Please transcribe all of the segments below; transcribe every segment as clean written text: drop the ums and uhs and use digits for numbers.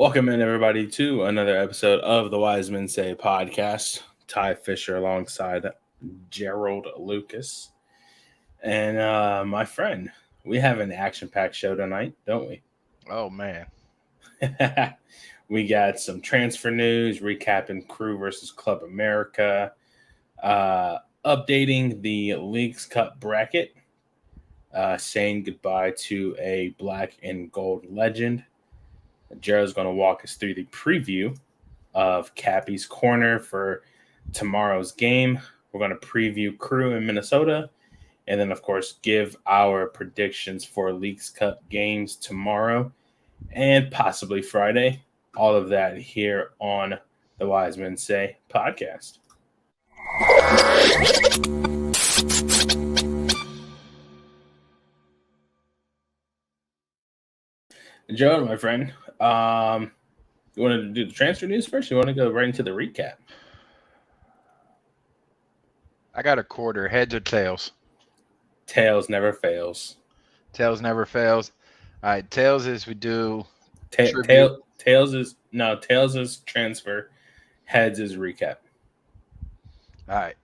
Welcome in, everybody, to another episode of the Wisemen Say podcast. Ty Fisher alongside Gerald Lucas. And my friend, we have an action packed show tonight, don't we? Oh man. We got some transfer news, recapping Crew versus Club America, uh, updating the Leagues Cup bracket, saying goodbye to a black and gold legend. Jared's going to walk us through the preview of Cappy's Corner for tomorrow's game. We're going to preview Crew in Minnesota, and then, of course, give our predictions for Leagues Cup games tomorrow and possibly Friday. All of that here on the Wisemen Say podcast. Joe, my friend, you want to do the transfer news first? Or you want to go right into the recap? I got a quarter. Heads or tails? Tails never fails. Tails never fails. All right. Tails is we do Tails is transfer. Heads is recap. All right.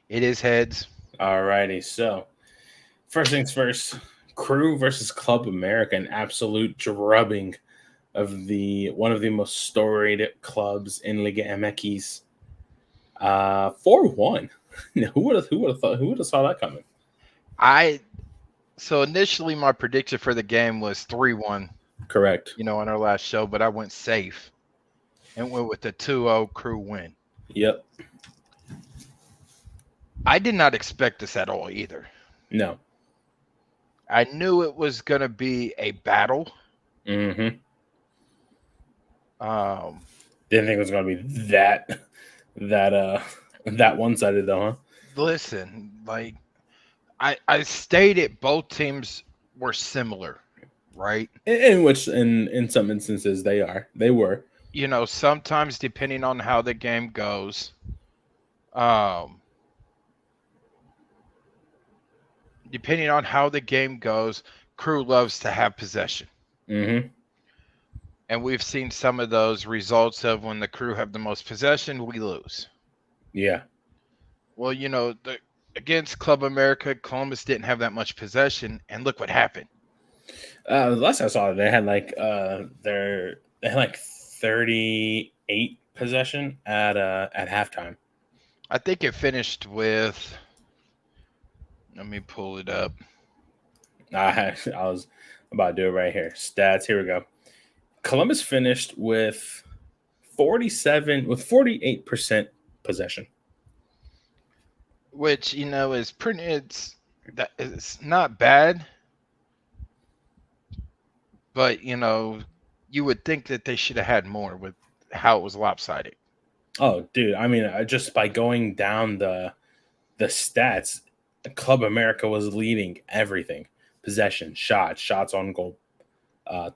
It is heads. All righty. So, first things first, Crew versus Club America, an absolute drubbing of one of the most storied clubs in Liga MX. 4-1. Who would have saw that coming? So initially my prediction for the game was 3-1. Correct. On our last show, but I went safe and went with the 2-0 Crew win. Yep. I did not expect this at all either. No. I knew it was going to be a battle. Mm-hmm. Didn't think it was going to be that one-sided though, huh? Listen, like I stated both teams were similar, right? In which in some instances they were. Sometimes depending on how the game goes, Crew loves to have possession. Mm-hmm. And we've seen some of those results of when the Crew have the most possession, we lose. Yeah. Well, against Club America, Columbus didn't have that much possession, and look what happened. Last I saw, they had like 38 possession at halftime. I think it finished with. Let me pull it up. I was about to do it right here. Stats. Here we go. Columbus finished with 48% possession, which is pretty. It's not bad, but you would think that they should have had more with how it was lopsided. Oh, dude! I mean, just by going down the stats, Club America was leading everything: possession, shots on goal,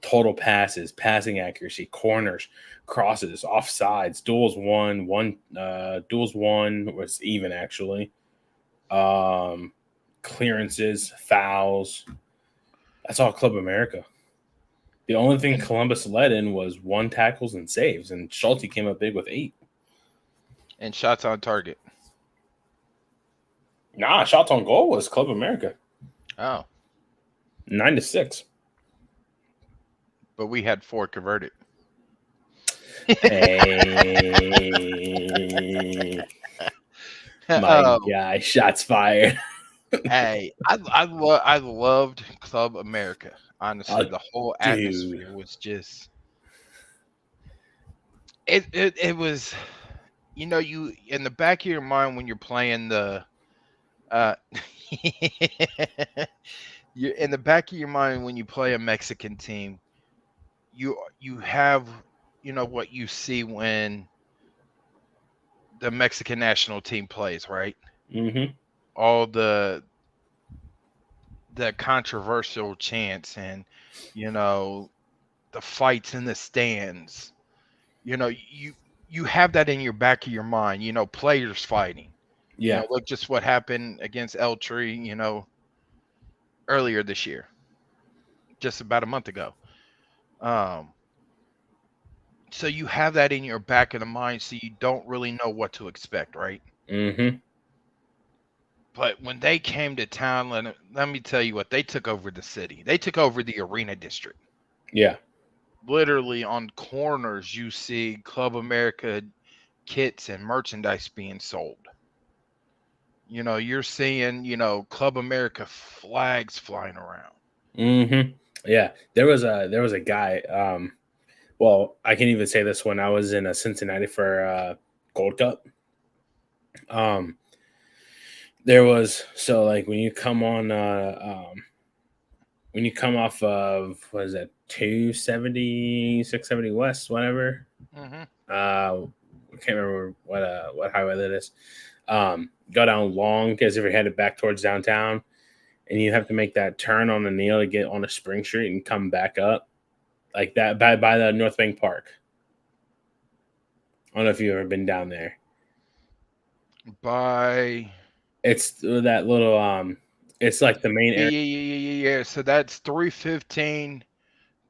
total passes, passing accuracy, corners, crosses, offsides, duels won was even actually. Clearances, fouls. That's all Club America. The only thing Columbus led in was 1 tackles and saves, and Schulte came up big with 8. And shots on target. Nah, shots on goal was Club America. Oh. 9-6. But we had 4 converted. Hey. My guy, shots fired. Hey, I loved Club America. Honestly, the whole atmosphere was just. It was, you in the back of your mind when you're playing the, you in the back of your mind when you play a Mexican team, you have, what you see when the Mexican national team plays, right? Mm-hmm. All the controversial chants and the fights in the stands. You have that in your back of your mind. Players fighting. Yeah. Look just what happened against El Tree. Earlier this year. just about a month ago. Um, so you have that in your back of the mind, so you don't really know what to expect, right? Mm-hmm. But when they came to town, let me tell you what, they took over the city. They took over the arena district. Yeah. Literally on corners, you see Club America kits and merchandise being sold. You're seeing, Club America flags flying around. Mm-hmm. Yeah. There was a guy. Well, I can even say this when I was in Cincinnati for Gold Cup. Um, there was so like when you come off of what is that 270 670 West, whatever. Hmm. I can't remember what highway that is. Go down long as if you're headed back towards downtown, and you have to make that turn on the Neil to get on a Spring Street and come back up like that by the North Bank Park. I don't know if you've ever been down there. By It's that little it's like the main Yeah, area. yeah, yeah, yeah, yeah, yeah. So that's 315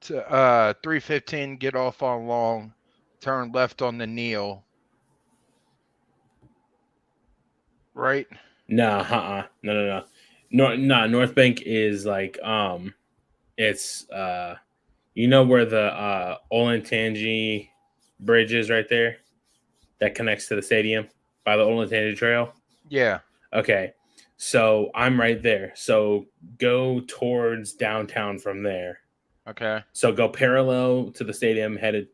to 315. Get off on Long, turn left on the Neil, right? No, no, no, no. No, North Bank is like it's you know where the Olentangy bridge is right there that connects to the stadium by the Olentangy Trail. Yeah. Okay. So I'm right there. So go towards downtown from there. Okay. So go parallel to the stadium, headed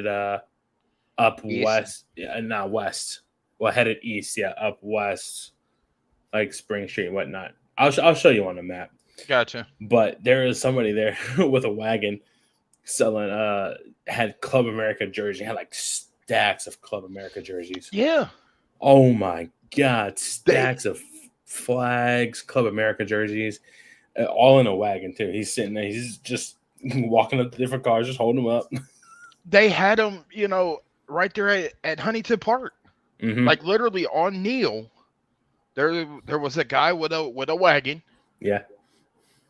up East. west, not west. Well, headed east, yeah, up west, like Spring Street and whatnot. I'll show you on the map. Gotcha. But there is somebody there with a wagon selling had Club America jersey, had like stacks of Club America jerseys. Yeah. Oh my god, They stacks of flags, Club America jerseys, all in a wagon too. He's sitting there, he's just walking up to different cars, just holding them up. they had them, right there at Huntington Park, Hmm. like literally on Neil. There was a guy with a wagon Yeah,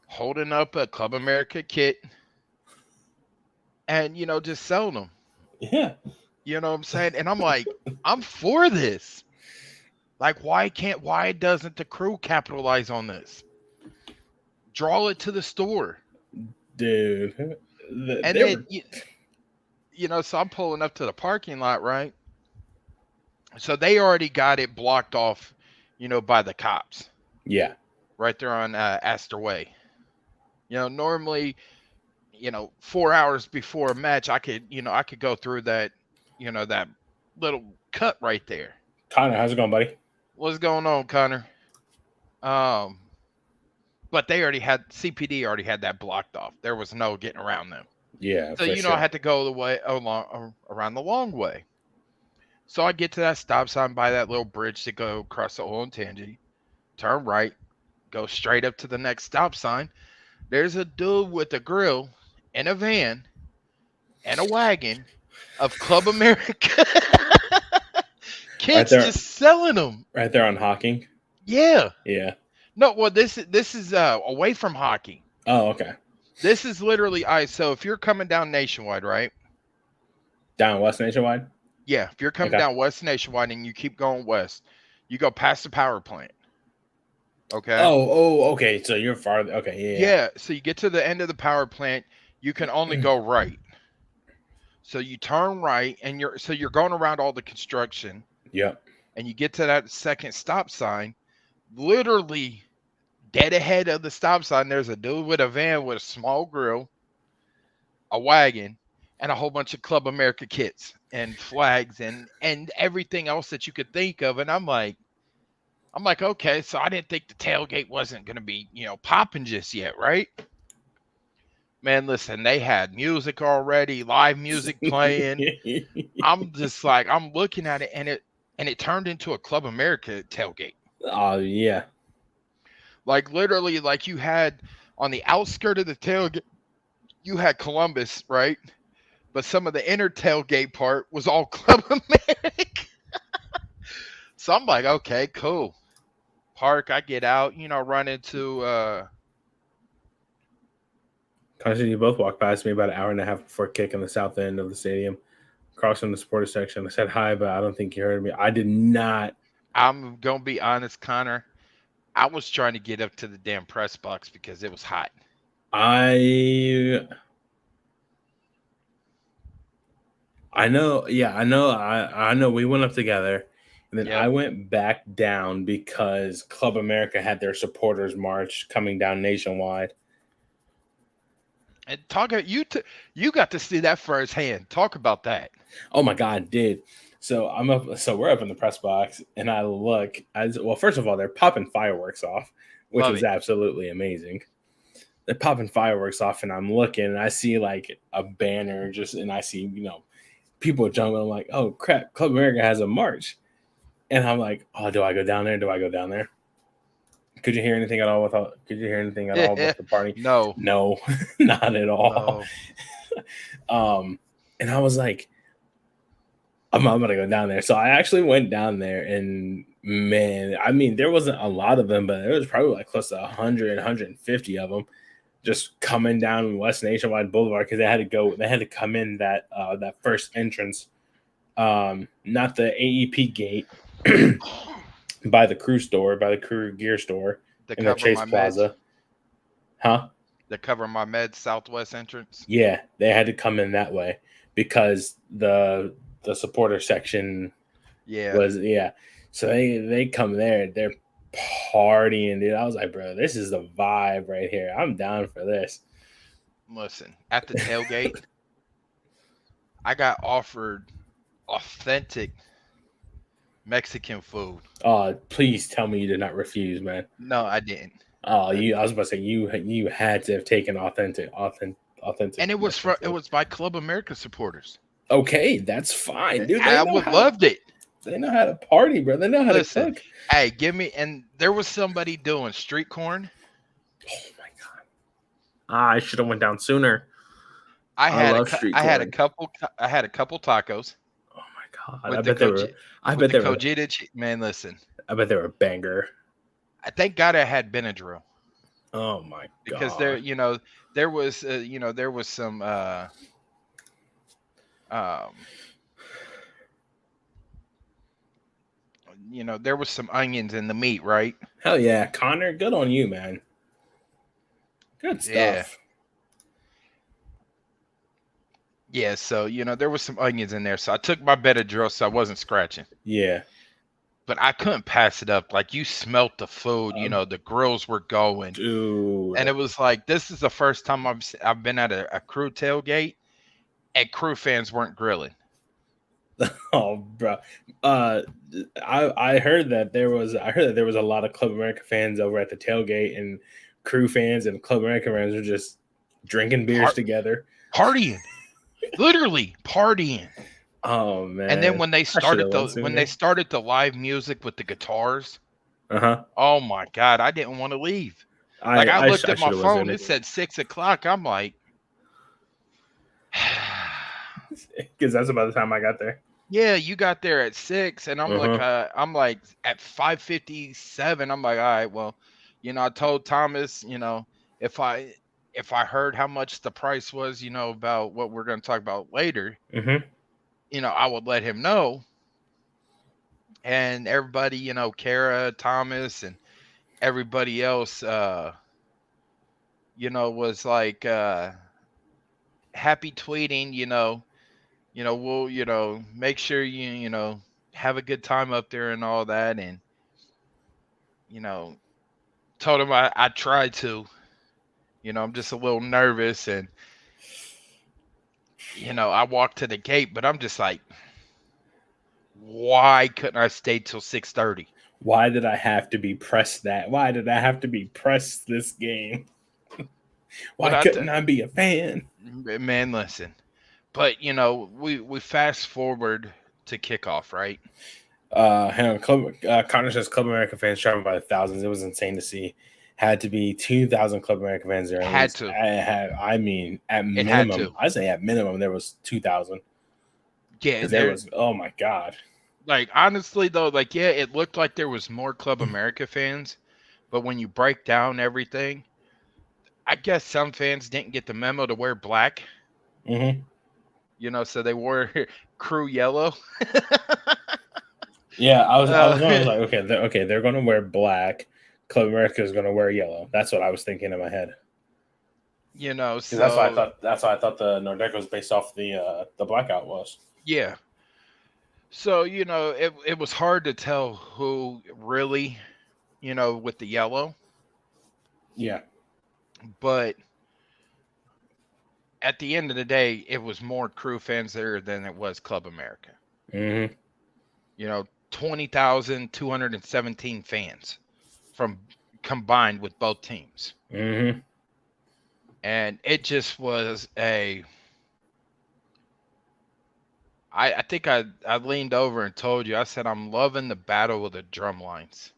holding up a Club America kit, and just selling them. yeah, You know what I'm saying? And I'm like, I'm for this. Like, why doesn't the crew capitalize on this? Draw it to the store. dude. And They then were, so I'm pulling up to the parking lot, right? So they already got it blocked off, by the cops yeah, right there on Astor Way. Normally, 4 hours before a match, I could go through that little cut right there. Connor, how's it going, buddy? What's going on, Connor? Um, but CPD already had that blocked off. There was no getting around them. Yeah, So for I sure. had to go the way around the long way. So I get to that stop sign by that little bridge to go across the Olentangy, turn right, go straight up to the next stop sign. There's a dude with a grill and a van and a wagon of Club America Right kids there, just selling them. right there on Hawking. Yeah. Yeah. No, well, this is away from hockey. Oh, okay. This is literally so if you're coming down Nationwide, right? Down West Nationwide. Yeah, if you're coming Okay. down West Nationwide and you keep going west, you go past the power plant. Okay. Okay. So you're farther. Okay, yeah, yeah. Yeah, so you get to the end of the power plant, you can only go right. So you turn right and you're going around all the construction Yep. and you get to that second stop sign, literally dead ahead of the stop sign there's a dude with a van with a small grill, a wagon, and a whole bunch of Club America kits and flags and everything else that you could think of. And I'm like, okay, so I didn't think the tailgate wasn't gonna be, popping just yet, right? Man, listen, they had music already, live music playing. I'm just like, I'm looking at it and it turned into a Club America tailgate. Oh yeah. Like literally, like you had on the outskirt of the tailgate, you had Columbus, right? But some of the inner tailgate part was all Club America. So I'm like, okay, cool. Park, I get out, run into Constantine, you both walked past me about an hour and a half before kick in the south end of the stadium, crossing the supporter section. I said hi, but I don't think you heard me. I did not. I'm gonna be honest, Connor. I was trying to get up to the damn press box because it was hot. I know. Yeah, I know. I know. We went up together, and then I Yep. went back down because Club America had their supporters march coming down nationwide. And you got to see that firsthand. Talk about that. Oh my God, did. So I'm up. So we're up in the press box, and I look. Well, first of all, they're popping fireworks off, which Love was it. absolutely amazing. They're popping fireworks off, and I'm looking, and I see like a banner, and I see people jumping. I'm like, oh crap, Club America has a march, and I'm like, oh, do I go down there? Do I go down there? Could you hear anything at all Could you hear anything at all with the party? No. No, not at all. No. And I was like, I'm gonna go down there. So I actually went down there, and man, I mean, there wasn't a lot of them, but there was probably like close to 100, 150 of them just coming down West Nationwide Boulevard because they had to come in that first entrance, not the AEP gate, by the crew gear store The in the cover Chase my meds. Plaza. Huh? The cover my meds Southwest entrance. Yeah, they had to come in that way because the supporter section was So they come there, they're partying, dude. I was like, bro, this is the vibe right here. I'm down for this. Listen, at the tailgate, I got offered authentic Mexican food. Oh, please tell me you did not refuse, man. No, I didn't. Oh, I was about to say you had to have taken authentic. And it was by Club America supporters. Okay, that's fine, dude. Loved it. They know how to party, bro. They know how to cook. Hey, and there was somebody doing street corn. Oh my god! I should have went down sooner. I had a couple tacos. Oh my god! I bet they were. Cojita man, listen. I bet they were a banger. I thank God I had Benadryl. Oh my god! Because there was some there was some onions in the meat, right? Hell yeah, Connor, good on you, man. Good stuff. Yeah, so there was some onions in there, so I took my Benadryl, so I wasn't scratching. Yeah, but I couldn't pass it up. Like, you smelt the food, the grills were going, dude, and it was like, this is the first time I've been at a crew tailgate, and crew fans weren't grilling. Oh, bro. I heard that there was a lot of Club America fans over at the tailgate, and crew fans and Club America fans were just drinking beers together, partying, literally partying. Oh man! And then when they started the live music with the guitars, oh my god, I didn't want to leave. I looked at my phone; it said 6:00. I'm like, because that's about the time I got there. Yeah, you got there at 6, and I'm like at 5:57. I'm like, all right, well, I told Thomas, if I heard how much the price was, about what we're going to talk about later, I would let him know. And everybody, Kara, Thomas, and everybody else, was like happy tweeting, we'll, make sure you have a good time up there and all that. And, told him I tried to, I'm just a little nervous. And, I walked to the gate, but I'm just like, why couldn't I stay till 6:30? Why did I have to be pressed that? Why did I have to be pressed this game? Why couldn't I be a fan? Man, listen. But we fast forward to kickoff, right? Hang on. Connor says Club America fans traveled by the thousands. It was insane to see. Had to be 2,000 Club America fans there. I mean, at minimum, I say at minimum there was 2,000. Yeah, there was. Oh my god! Like, honestly though, like, yeah, it looked like there was more Club America fans, but when you break down everything, I guess some fans didn't get the memo to wear black. Mm-hmm. So they wore crew yellow. Yeah, I was Uh, like, okay, they're gonna wear black. Club America is gonna wear yellow. That's what I was thinking in my head. Because so that's why I thought the Nordeco was based off the blackout was. yeah. So, it was hard to tell who really, with the yellow, Yeah. but at the end of the day, it was more crew fans there than it was Club America. Mm-hmm. 20,217 fans from combined with both teams. Mm-hmm. And it just was I think I leaned over and told you, I said, I'm loving the battle of the drum lines.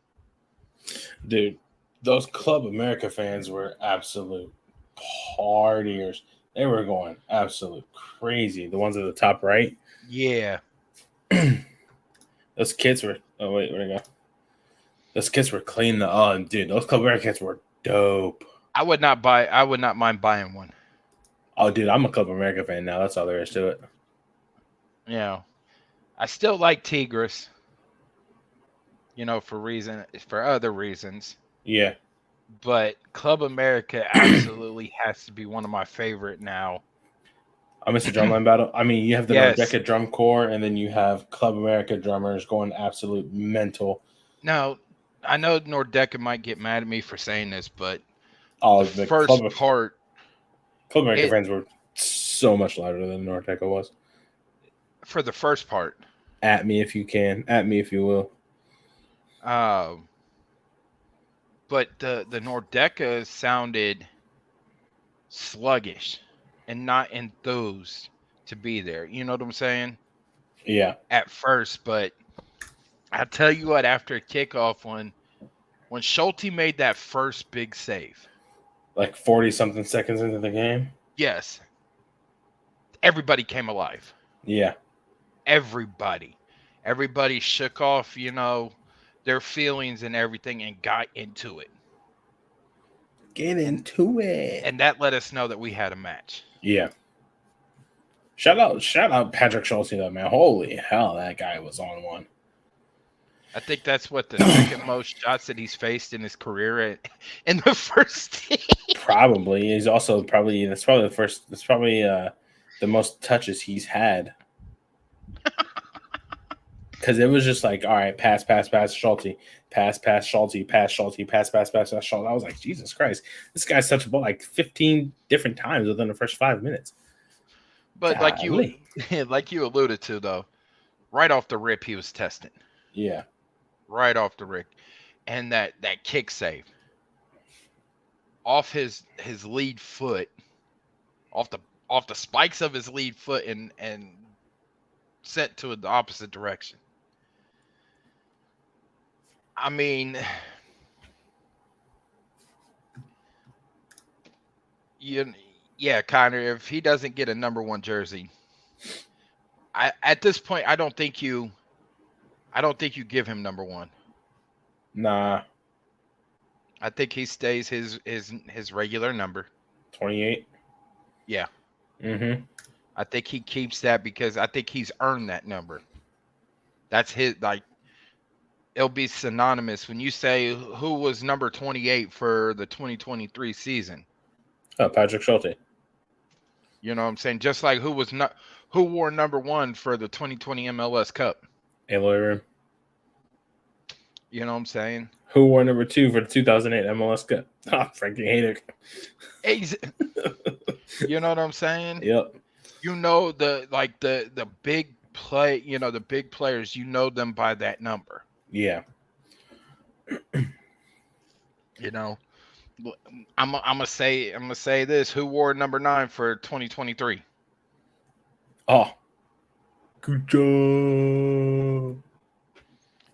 Dude, those Club America fans were absolute partiers. They were going absolute crazy. The ones at the top right. Yeah. Those kids were. Oh wait, where'd they go? Those kids were clean. Dude, those Club America kids were dope. I would not mind buying one. Oh, dude, I'm a Club America fan now. That's all there is to it. I still like Tigris. For other reasons. Yeah. But Club America absolutely has to be one of my favorite now. I miss the drumline battle. I mean, you have the Yes. Nordeca drum corps, and then you have Club America drummers going absolute mental. Now, I know Nordeca might get mad at me for saying this, but the first part, Club America fans were so much louder than Nordeca was. For the first part. At me if you can. At me if you will. But the Nordeca sounded sluggish and not enthused to be there. You know what I'm saying? Yeah. At first, but I tell you what, after kickoff, when Schulte made that first big save, like 40-something seconds into the game. Yes, everybody came alive. Yeah, everybody shook off, their feelings and everything, and got into it. Get into it. And that let us know that we had a match. Yeah. Shout out Patrick Schulte though, man. Holy hell, that guy was on one. I think that's what the second most shots that he's faced in his career in the first team. Probably. He's also that's probably the most touches he's had. Because it was just like, all right, pass, Schulte, pass, Schulte, pass, Schulte, pass, Schulte. I was like, Jesus Christ, this guy's touched the ball like 15 different times within the first 5 minutes. But golly. like you alluded to, though, right off the rip, he was testing. Yeah. Right off the rip. And that kick save off his lead foot, off the spikes of his lead foot, and sent to the opposite direction. I mean, Connor, if he doesn't get a number 1 jersey, at this point, I don't think you give him number 1. Nah. I think he stays his regular number. 28. Yeah. Mm-hmm. I think he keeps that because I think he's earned that number. That's his, it'll be synonymous when you say who was number 28 for the 2023 season. Oh, Patrick Schulte. You know what I'm saying? Just like who wore number 1 for the 2020 MLS Cup. Aloy Room. You know what I'm saying? Who wore number 2 for the 2008 MLS Cup? Oh, Frankie Haydick. You know what I'm saying? Yep. The big play, the big players, them by that number. Yeah. I'm gonna say this. Who wore number 9 for 2023? Oh. Good job.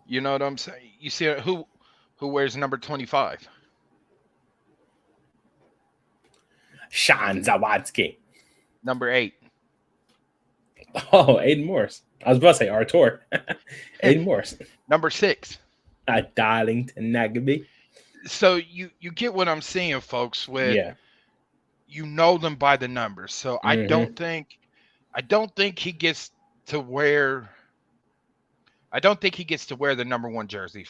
You know what I'm saying? You see who wears number 25? Sean Zawadzki. Number 8. Oh, Aiden Morris. I was about to say Artur. Aiden Morris. Number 6. Darlington Nagby. So you get what I'm seeing, folks, with you know them by the numbers. So I Mm-hmm. don't think he gets to wear I don't think he gets to wear the number 1 jersey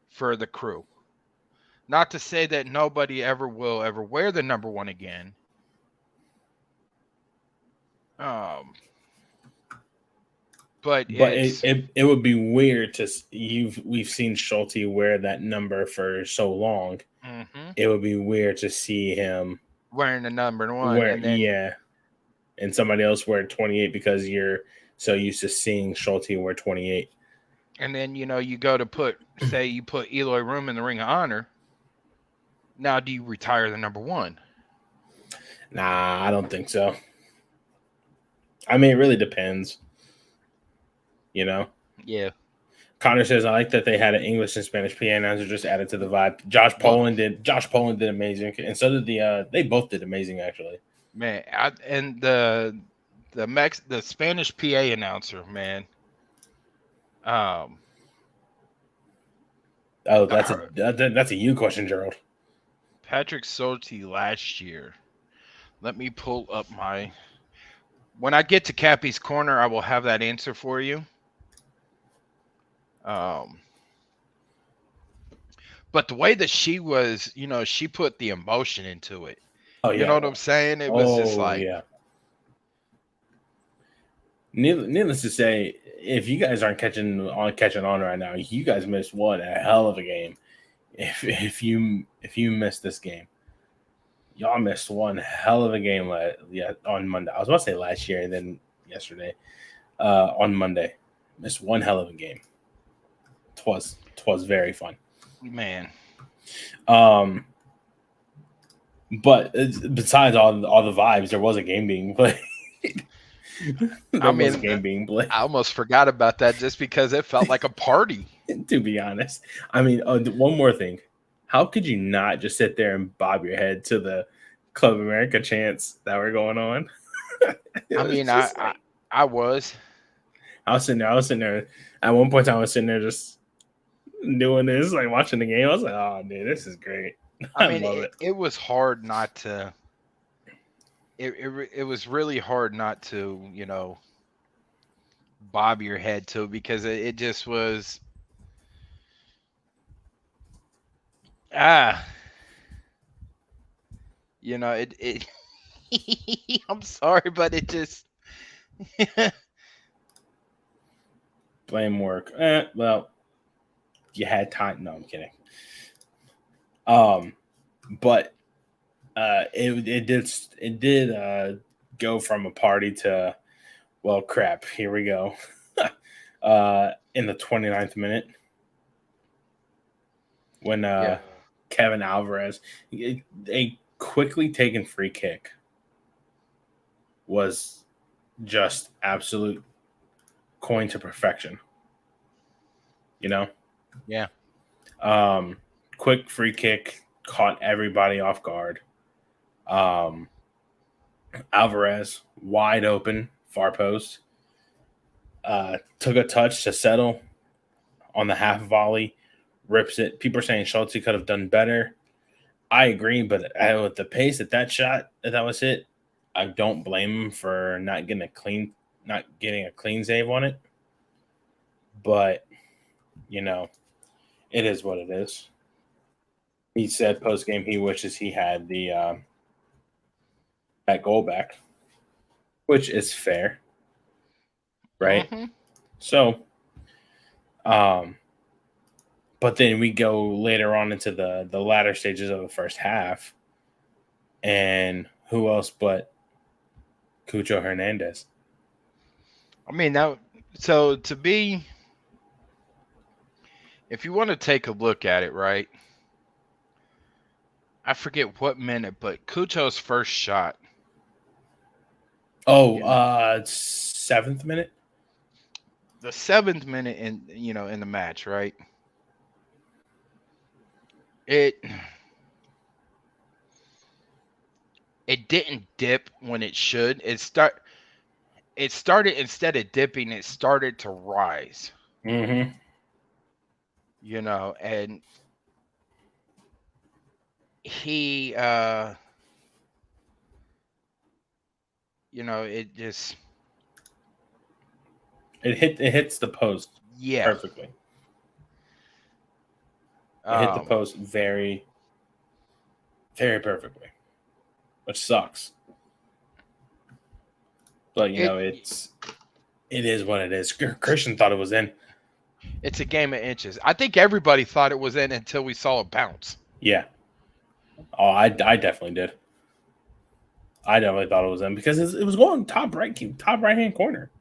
for the Crew. Not to say that nobody ever will ever wear the number 1 again. But But it's it would be weird to we've seen Schulte wear that number for so long. mhm, It would be weird to see him wearing the number 1, wear, and then and somebody else wear 28 because you're so used to seeing Schulte wear 28. you go to say you put Eloy Room in the Ring of Honor. Now, do you retire the number 1? Nah, I don't think so. I mean, it really depends. You know, Yeah. Connor says I like that they had an English and Spanish PA announcer just added to the vibe. Well, Josh Poland did amazing, and so did they both did amazing actually. man, and the Spanish PA announcer, man. Um, Oh, her, that's a you question, Gerald. Patrick Schulte last year. Let me pull up my. When I get to Cappy's corner, I will have that answer for you. Um, but the way that she was, she put the emotion into it. Oh You know yeah. what I'm saying? It was just Oh like, yeah. Needless to say, if you guys aren't catching on right now, you guys missed one a hell of a game. If you missed this game, y'all missed one hell of a game on Monday. I was about to say last year and then yesterday. On Monday, missed one hell of a game. Twas very fun. man. Um, but besides all the vibes, there was a game being played. I There was a mean, game being played. I almost forgot about that just because it felt like a party. To be honest, I mean, one more thing: how could you not just sit there and bob your head to the Club America chants that were going on? It I was mean, just like I was. I was sitting there. I was sitting there. At one point, I was sitting there just doing this, like watching the game. I was like, "Oh, dude, this is great. I I mean, love it." it was hard not to. It was really hard not to, bob your head to, because it just was ah, it I'm sorry, but it just Blame work. Well, you had time. No, I'm kidding. Um, but it did go from a party to, well, crap. Here we go. In the 29th minute, when yeah. Kevin Alvarez, a quickly taken free kick was just absolute coin to perfection. You know, Yeah. um, quick free kick caught everybody off guard. Um, Alvarez wide open far post, took a touch to settle on the half volley, rips it. People are saying Schultz could have done better. I agree, but with the pace that shot that was hit, I don't blame him for not getting a clean save on it. But you know, it is what it is. He said post game he wishes he had the that goal back, which is fair, right? Hmm. So, um, but then we go later on into the latter stages of the first half, and who else but Cucho Hernandez? I mean, now, so if you want to take a look at it, right? I forget what minute, but Cucho's first shot. Oh, You know, 7th minute. the 7th minute in the match, right? It it didn't dip when it should. It started, instead of dipping, it started to rise. Mm-hmm. And he it just It hits the post yeah. perfectly. It hit the Um, post very, very perfectly, which sucks. But it it is what it is. Christian thought it was in. it's a game of inches. I think everybody thought it was in until we saw it bounce. Yeah. Oh, I definitely did. I definitely thought it was in because it was going top right hand corner.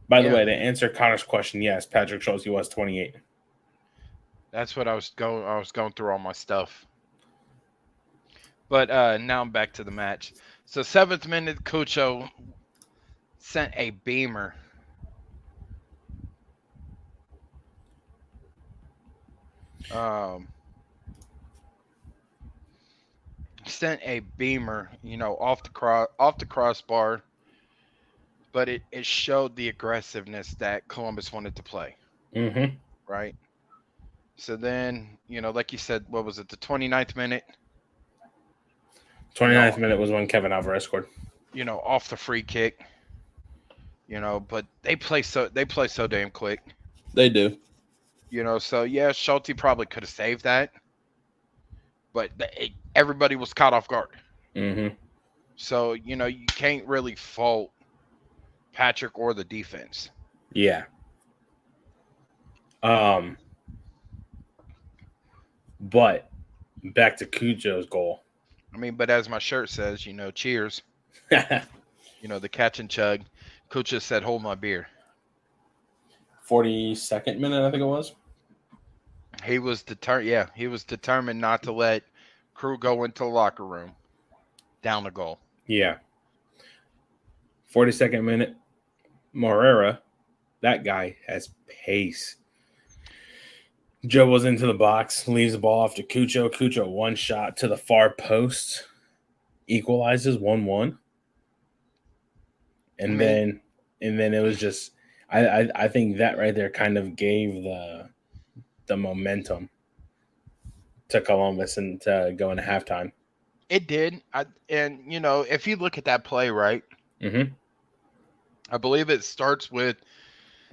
By the Yeah, way, to answer Connor's question, yes, Patrick Schultz was 28. that's what I was going. I was going through all my stuff. But now I'm back to the match. So 7th minute, Cucho sent a beamer. Um, Sent a beamer, off the crossbar, but it showed the aggressiveness that Columbus wanted to play, Mm-hmm. right? So then, like you said, what was it, the 29th minute? 29th minute was when Kevin Alvarez scored. Off the free kick, but they play so damn quick. They do. So yeah, Schulte probably could have saved that, but everybody was caught off guard. Mm-hmm. So, you can't really fault Patrick or the defense. Yeah. But back to Cujo's goal. I mean, but as my shirt says, cheers. The catch and chug. Coach just said, "Hold my beer." 42nd minute, I think it was. He was determined. Yeah, he was determined not to let Crew go into the locker room down the goal. Yeah. 42nd minute, Morera, that guy has pace. Joe was into the box, leaves the ball off to Cucho. Cucho one shot to the far post, equalizes 1-1. And then it was just I think that right there kind of gave the momentum to Columbus and to go into halftime. It did. If you look at that play, right? Mm-hmm. I believe it started with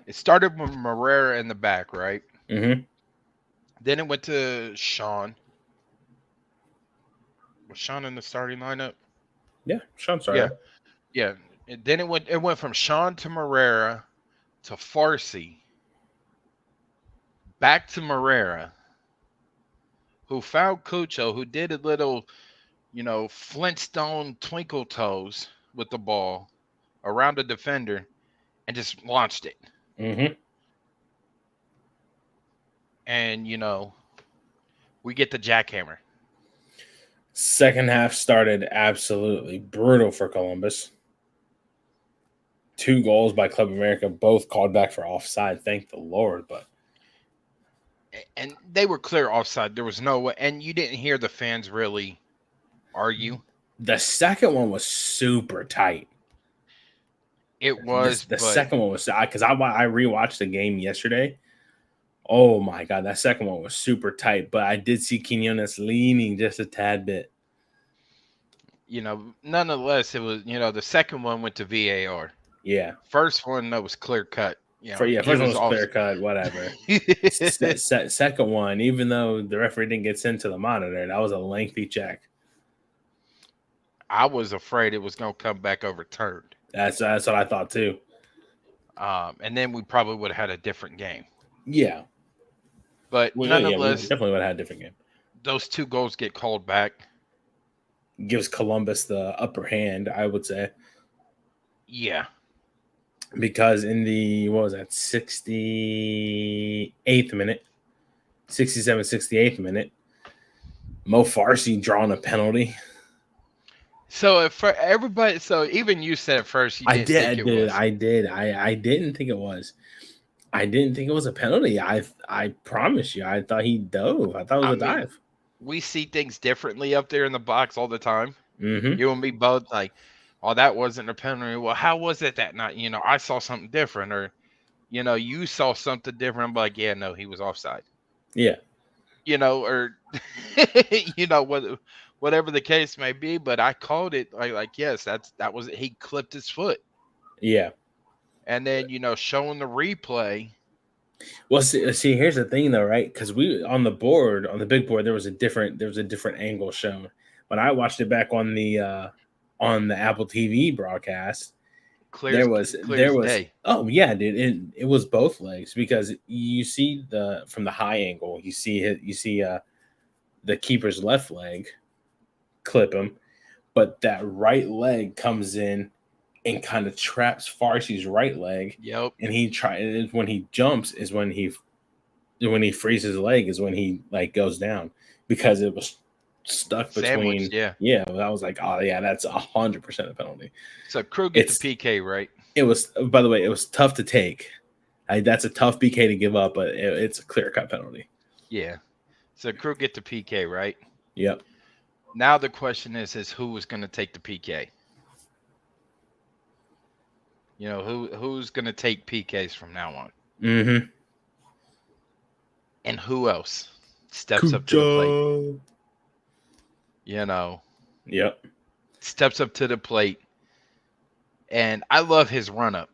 Morera in the back, right? Mm-hmm. Then it went to Sean. Was Sean in the starting lineup? Yeah, Sean sorry. Yeah, yeah. And then it went from Sean to Morera to Farsi, back to Morera, who found Cucho, who did a little, Flintstone twinkle toes with the ball around the defender and just launched it. Mm-hmm. And, we get the jackhammer. Second half started absolutely brutal for Columbus. 2 goals by Club America, both called back for offside. Thank the Lord. And they were clear offside. There was no way. And you didn't hear the fans really argue. The second one was super tight. It was, The but second one was because I rewatched the game yesterday. Oh my god, that second one was super tight. But I did see Quinones leaning just a tad bit. nonetheless, it was, the second one went to VAR. Yeah. First one that was clear cut. First one was clear cut, whatever. Second one, even though the referee didn't get sent to the monitor, that was a lengthy check. I was afraid it was going to come back overturned. That's what I thought too. And then we probably would have had a different game. Yeah. But nonetheless, we definitely would have had a different game. Those 2 goals get called back. Gives Columbus the upper hand, I would say. Yeah. Because in the, 68th minute, 68th minute, Mo Farsi drawing a penalty. So for everybody, even you said at first you didn't think it was. I did. I didn't think it was. I didn't think it was a penalty. I promise you, I thought he dove. I thought it was a dive. We see things differently up there in the box all the time. Mm-hmm. You and me both like, oh, that wasn't a penalty. Well, how was it that night? I saw something different, or you saw something different. I'm like, yeah, no, he was offside. Yeah. Or whatever the case may be. But I called it like yes, that was he clipped his foot, Yeah. and then showing the replay. Well, see, here's the thing, though, right? Because we on the board, on the big board, there was a different angle shown. When I watched it back on the Apple TV broadcast, Clear there as was clear there as was day. oh yeah, dude, it was both legs because you see the from the high angle, you see the keeper's left leg clip him, but that right leg comes in and kind of traps Farsi's right leg, Yep. and when he jumps is when he frees his leg is when he like goes down because it was stuck Sandwich. between. Yeah. Yeah, I was like, oh yeah, that's 100% a penalty. So Crew get the It's PK, right? it was, by the way, it was tough to take. That's a tough BK to give up, but it's a clear cut penalty. Yeah. So Crew get the PK, right? Yep. Now the question is who was going to take the PK? Who's going to take PKs from now on? Mm-hmm. And who else steps up to the plate? Cujo. Yep. Steps up to the plate. And I love his run up.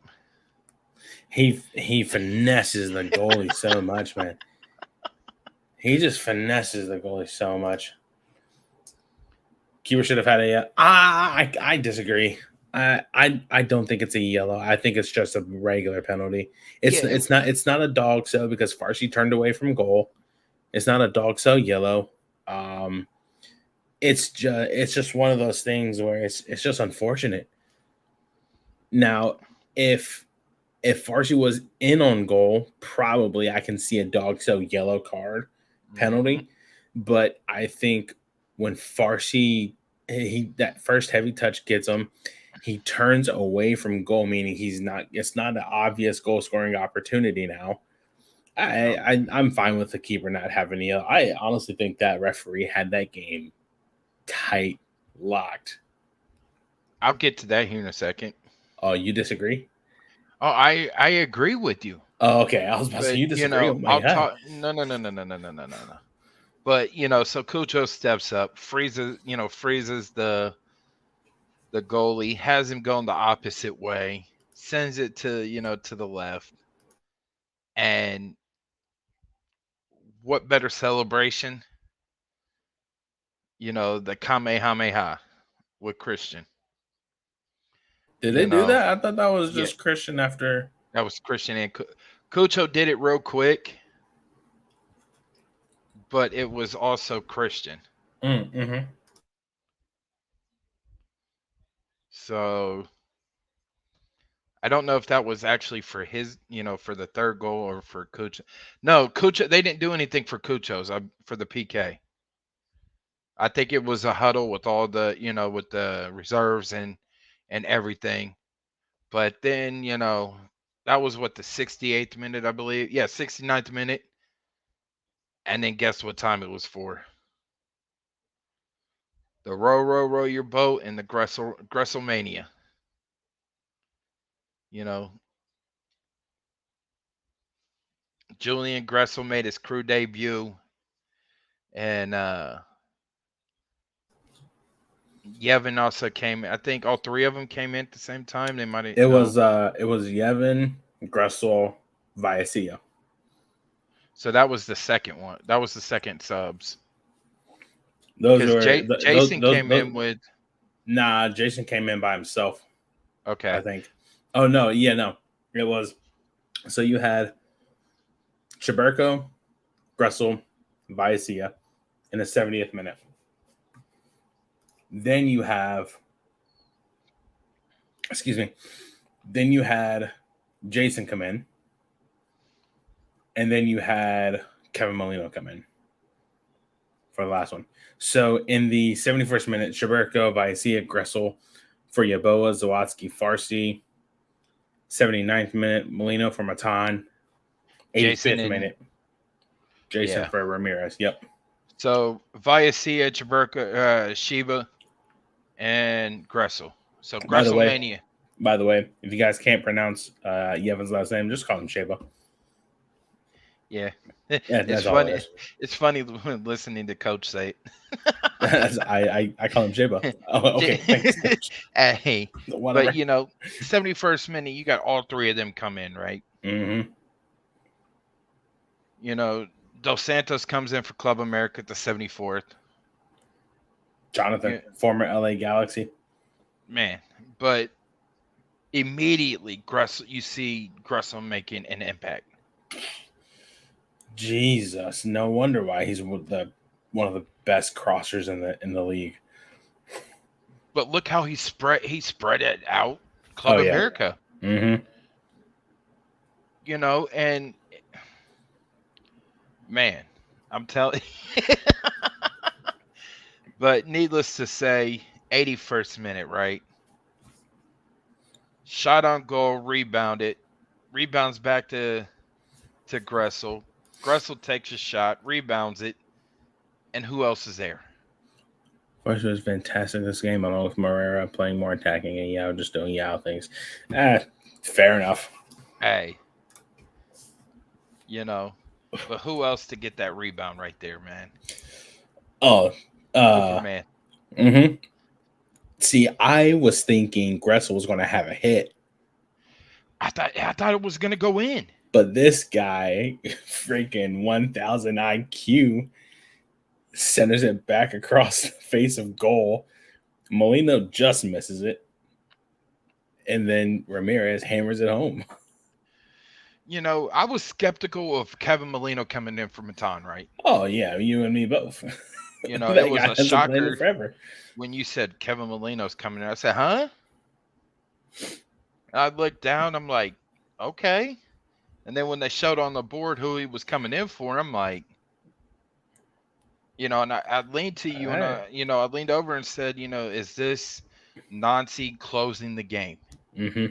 He finesses the goalie so much, man. He just finesses the goalie so much. Keeper should have had a. I disagree. I don't think it's a yellow. I think it's just a regular penalty. It's not a dog so because Farsi turned away from goal. It's not a dog so yellow. It's just one of those things where it's just unfortunate. Now, if Farsi was in on goal, probably I can see a dog so yellow card penalty. Mhm. But I think when Farsi that first heavy touch gets him, he turns away from goal, meaning it's not an obvious goal scoring opportunity now. I'm fine with the keeper not having a. I honestly think that referee had that game tight, locked. I'll get to that here in a second. Oh, you disagree? Oh, I agree with you. Oh, okay. I was about to say But you disagree. Oh my I'll god. talk. No, no, no, no, no, no, no, no, no, no. But so Cujo steps up, freezes the goalie, has him going the opposite way, sends it to the left, and what better celebration? The Kamehameha with Christian. Did they do that? I thought that was Yeah, just Christian after. that was Christian and Cujo did it real quick, but it was also Christian. Mm-hmm. So I don't know if that was actually for his, for the third goal or for Cujo. No, Cujo. They didn't do anything for Cujo's for the PK. I think it was a huddle with all the, with the reserves and everything. But then, that was what the 68th minute, I believe. Yeah, 69th minute. And then guess what time it was for? The row your boat and the Gresselmania. You know, Julian Gressel made his Crew debut, and Yevon also came. I think all three of them came in at the same time. They might have. It No. was Yevon, Gressel, Viacia. So that was the second one. That was the second subs. Those Because were Jason came in with. Nah, Jason came in by himself. Okay. I think. Oh no, yeah, no, it was. So you had Chaberko, Gressel, Viacia in the 70th minute. Then you have, excuse me, then you had Jason come in, and then you had Kevin Molino come in for the last one. So in the 71st minute, Chaberko, Viacia, Gressel for Yaboa, Zawadzki, Farsi. 79th minute, Molino for Matan. 85th minute, Jason for Ramirez. Yep. So Viacia, Chaberka, Shiba, and Gressel. So Gresselmania. By the way, if you guys can't pronounce Yevon's last name, just call him Sheba. Yeah. Yeah, It's funny. It's funny listening to Coach say it. I call him Jabo. Oh, okay, thanks, coach. Hey, Whatever. but 71st minute, you got all three of them come in, right? Mm-hmm. Dos Santos comes in for Club America at the 74th. Jonathan, Yeah, former LA Galaxy. man, but immediately you see Gressel making an impact. Jesus, no wonder why he's one of the best crossers in the league. But look how he spread it out. Club Oh yeah. America. Mm-hmm. And man, I'm telling you. But needless to say, 81st minute, right? Shot on goal, rebounded, rebounds back to Gressel. Gressel takes a shot, rebounds it, and who else is there? First was fantastic this game, along with Morera playing more attacking and Yao just doing Yao things. Fair enough. Hey, but who else to get that rebound right there, man? Oh, Superman. mm-hmm. See, I was thinking Gressel was going to have a hit. I thought it was going to go in. But this guy, freaking 1000 IQ, centers it back across the face of goal. Molino just misses it. And then Ramirez hammers it home. I was skeptical of Kevin Molino coming in for Matan, right? Oh, yeah, you and me both. That it was guy a hasn't played shocker it forever. when you said Kevin Molino's coming in. I said, huh? I looked down. I'm like, okay. And then when they showed on the board who he was coming in for, I'm like, and I leaned to you and I leaned over and said, is this Nancy closing the game? Mm-hmm.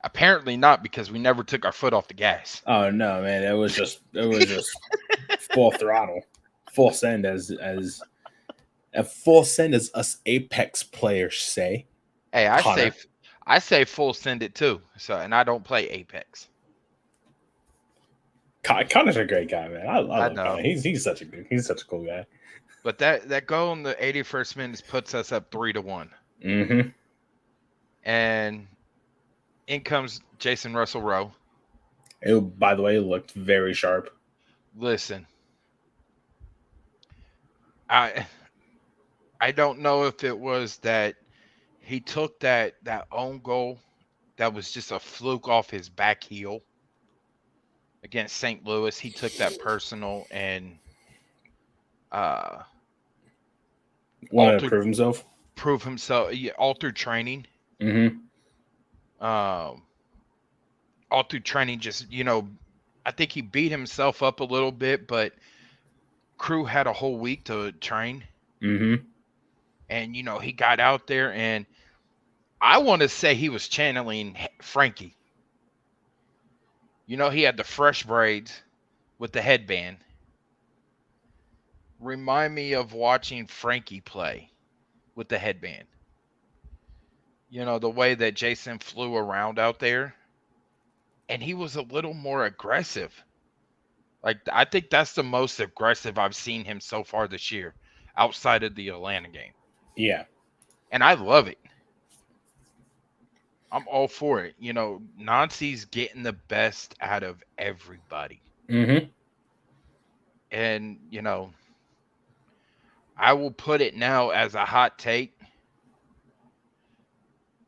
Apparently not, because we never took our foot off the gas. Oh no, man! It was just full throttle, full send as us Apex players say. Hey, I say full send it too. So, and I don't play Apex. Connor's a great guy, man. I love know. Connor. He's such a cool guy. But that goal in the 81st minute puts us up 3-1. Mm-hmm. And in comes Jason Russell Rowe. It, by the way, looked very sharp. Listen, I don't know if it was that he took that own goal that was just a fluke off his back heel against St. Louis. He took that personal and wanted to prove himself. All through training. Mm-hmm. All through training, just I think he beat himself up a little bit, but crew had a whole week to train. Mm-hmm. And he got out there, and I want to say he was channeling Frankie. He had the fresh braids with the headband. Remind me of watching Frankie play with the headband. The way that Jason flew around out there. And he was a little more aggressive. Like, I think that's the most aggressive I've seen him so far this year, outside of the Atlanta game. Yeah. And I love it. I'm all for it. Nancy's getting the best out of everybody. Mm-hmm. And, I will put it now as a hot take.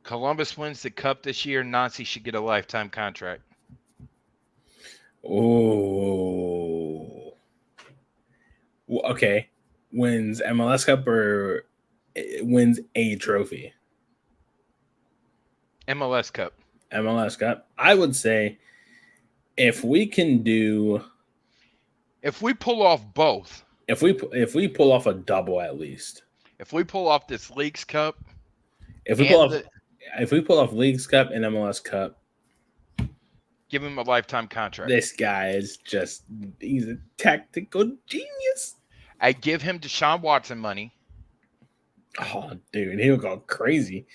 Columbus wins the cup this year. Nancy should get a lifetime contract. Oh. Okay. Wins MLS Cup or wins a trophy? MLS Cup. MLS Cup. I would say if we pull off both, if we pull off a double at least, if we pull off this Leagues Cup, if we pull off Leagues Cup and MLS Cup, give him a lifetime contract. This guy is he's a tactical genius. I give him Deshaun Watson money. Oh, dude, he'll go crazy.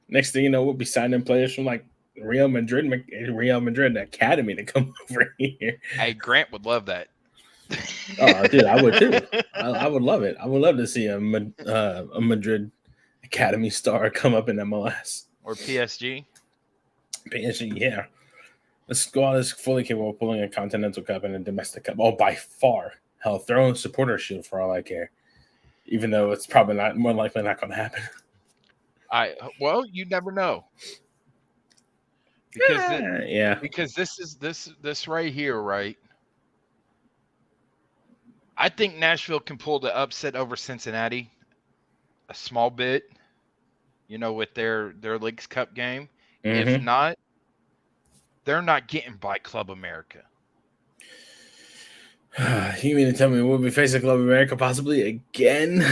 Next thing you know, we'll be signing players from like Real Madrid Academy to come over here. Hey, Grant would love that. Oh, dude, I would too. I would love it. I would love to see a Madrid Academy star come up in MLS. Or PSG. PSG, yeah. The squad is fully capable of pulling a Continental Cup and a Domestic Cup. Oh, by far. Hell, throw in a supporter shield for all I care. Even though it's probably not more likely not going to happen. Well, you never know because Yeah. because this right here, right? I think Nashville can pull the upset over Cincinnati a small bit, with their Leagues Cup game. If Mm-hmm. not, they're not getting by Club America. You mean to tell me we'll be facing Club America possibly again?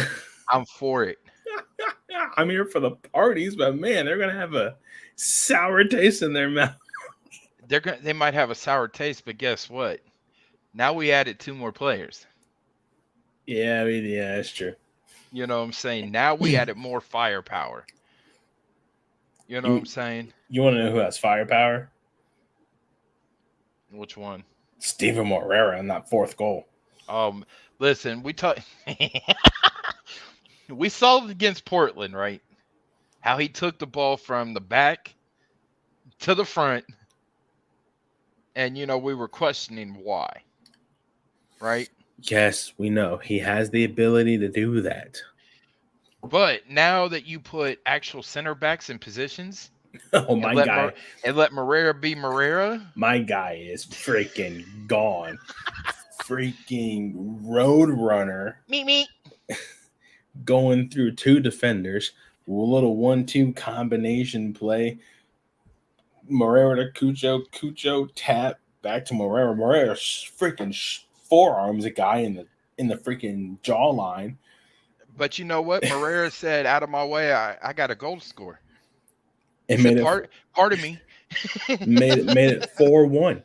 I'm for it. I'm here for the parties, but man, they're gonna have a sour taste in their mouth. They might have a sour taste, but guess what? Now we added 2 more players. Yeah, I mean, yeah, that's true. You know what I'm saying? Now we added more firepower. You know what I'm saying? You want to know who has firepower? Which one? Steven Moreira in that 4th goal. Listen, we saw it against Portland, right? How he took the ball from the back to the front, and we were questioning why, right? Yes, we know he has the ability to do that. But now that you put actual center backs in positions, Oh, my guy. And let Moreira be Moreira. My guy is freaking gone. Freaking road runner. Me. Going through 2 defenders. A little 1-2 combination play. Moreira to Cucho tap back to Moreira. Moreira freaking forearms a guy in the freaking jawline. But you know what? Moreira said, "Out of my way, I got a goal to score." It made it part of me. made it 4-1.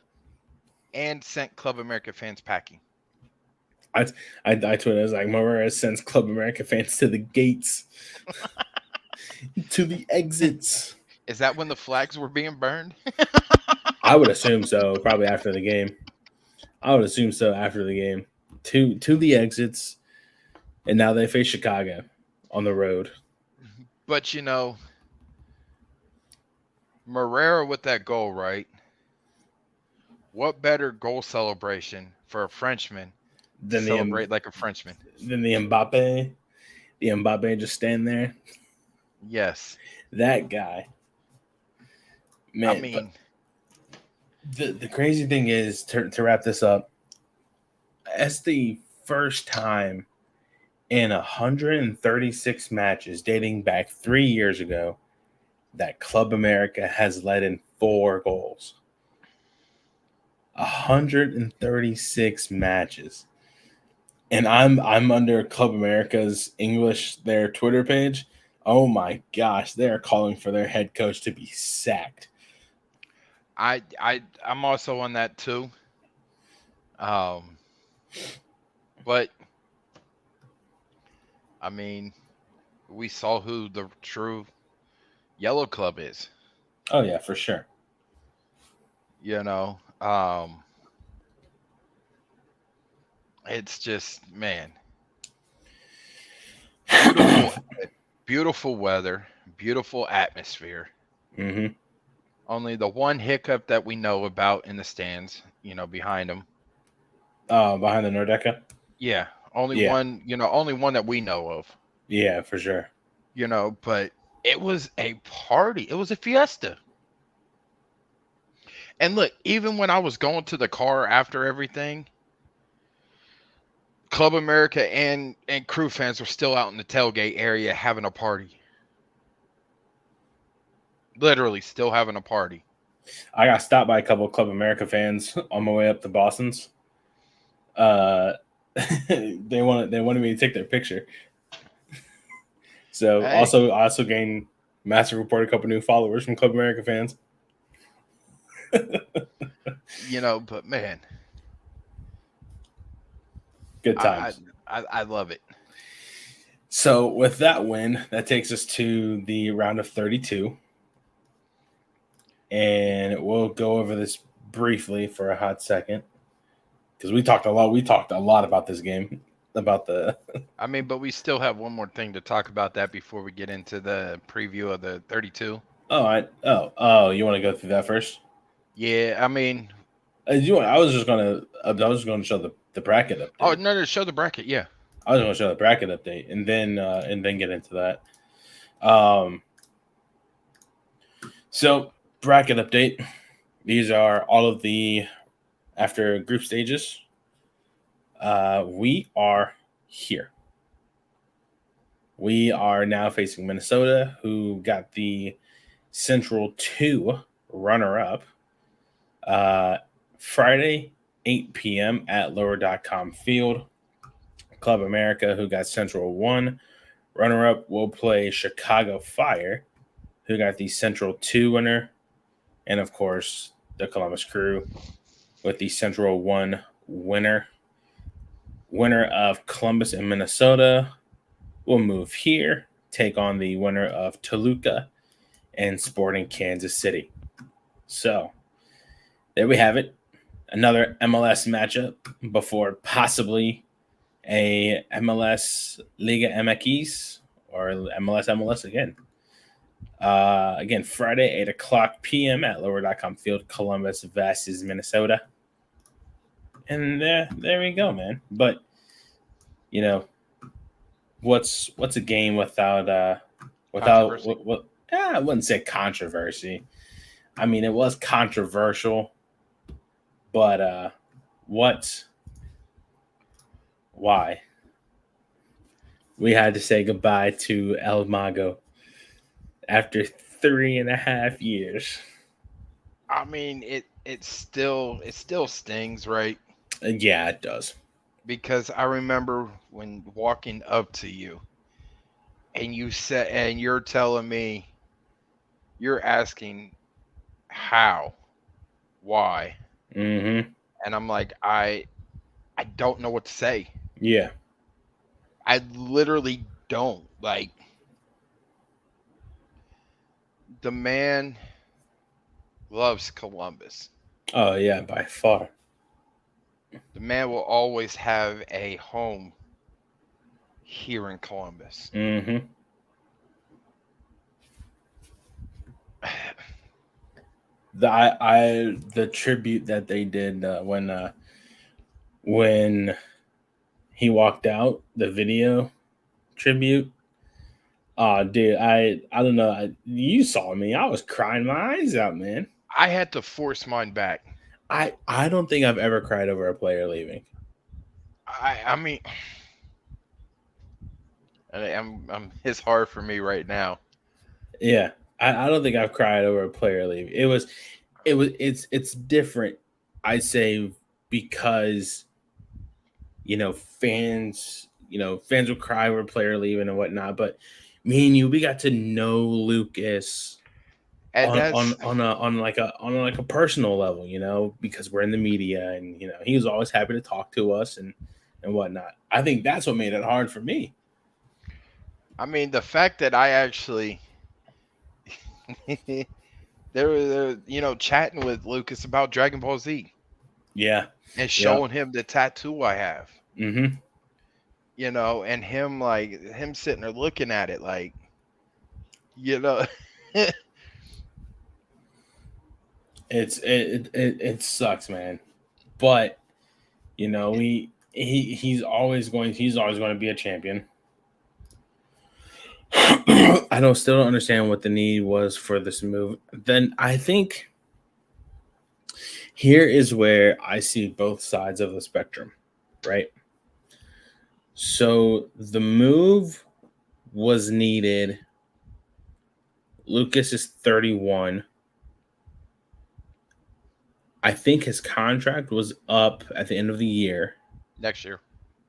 And sent Club America fans packing. I tweeted, I was like, Moreira sends Club America fans to the gates, to the exits. Is that when the flags were being burned? I would assume so. Probably after the game. I would assume so after the game. To the exits, and now they face Chicago on the road. But Moreira with that goal, right? What better goal celebration for a Frenchman to celebrate like a Frenchman? Than the Mbappe. The Mbappe just stand there. Yes. That guy. Man, I mean, the crazy thing is, to wrap this up, that's the first time in 136 matches dating back 3 years ago that Club America has led in 4 goals. 136 matches. And I'm under Club America's their Twitter page. Oh my gosh, they're calling for their head coach to be sacked. I'm also on that too. But I mean, we saw who the true Yellow Club is. Oh yeah, for sure. It's just, man, beautiful weather, beautiful atmosphere. Mm-hmm. Only the one hiccup that we know about in the stands, behind them. Behind the Nordeca? Yeah. Only one that we know of. Yeah, for sure. But it was a party. It was a fiesta. And look, even when I was going to the car after everything, Club America and Crew fans were still out in the tailgate area having a party. Literally still having a party. I got stopped by a couple of Club America fans on my way up to Boston's. They wanted me to take their picture. So I also gained massive reported a couple new followers from Club America fans. But man, good times. I love it. So with that win, that takes us to the round of 32. And we'll go over this briefly for a hot second. because we talked a lot. We talked a lot about this game, about the. I mean, but we still have one more thing to talk about that before we get into the preview of the 32. You want to go through that first? Yeah, I mean, I was just gonna show the bracket oh update. no, show the bracket. Yeah, I was gonna show the bracket update and then get into that. Um, so bracket update. These are all of the after group stages. We are here. We are now facing Minnesota, who got the Central 2 runner up. Friday, 8 p.m. at lower.com field. Club America, who got Central 1 runner up, will play Chicago Fire, who got the Central 2 winner. And of course, the Columbus Crew with the Central 1 winner. Winner of Columbus and Minnesota will move here, take on the winner of Toluca and Sporting Kansas City. So there we have it. Another MLS matchup before possibly a MLS Liga MX or MLS again. Again, Friday, 8 o'clock p.m. at lower.com field, Columbus versus Minnesota. And there we go, man. But, you know, what's a game without I wouldn't say controversy. I mean, it was controversial, but why? We had to say goodbye to El Mago after 3.5 years. I mean, it still stings, right? Yeah, it does. Because I remember when walking up to you, and you're telling me, you're asking how, why, Mm-hmm. and I'm like, I don't know what to say. Yeah. I literally don't. Like, the man loves Columbus. Oh yeah, by far. The man will always have a home here in Columbus. Mm-hmm. The tribute that they did when he walked out, the video tribute. Oh, dude, I don't know. You saw me. I was crying my eyes out, man. I had to force mine back. I don't think I've ever cried over a player leaving. I mean, it's hard for me right now. Yeah, I don't think I've cried over a player leaving. It's different. I say because fans will cry over a player leaving and whatnot, but me and you, we got to know Lucas And on like a personal level, because we're in the media, and he was always happy to talk to us and whatnot. I think that's what made it hard for me. I mean, the fact that I actually they were chatting with Lucas about Dragon Ball Z. Yeah. And showing him the tattoo I have. Mm-hmm. And him sitting there looking at it like, it sucks, man. But he's always going to be a champion. I still don't understand what the need was for this move. Then I think here is where I see both sides of the spectrum, right? So the move was needed. Lucas is 31. I think his contract was up at the end of the year. Next year,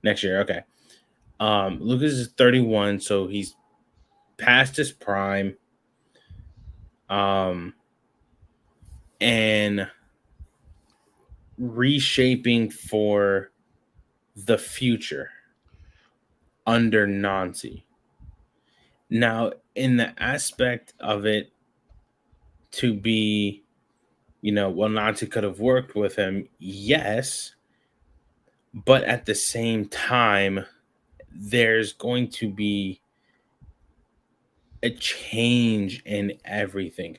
okay. Lucas is 31, so he's past his prime. And reshaping for the future under Nancy. Now, in the aspect of it to be, Nancy could have worked with him, yes, But at the same time, there's going to be a change in everything.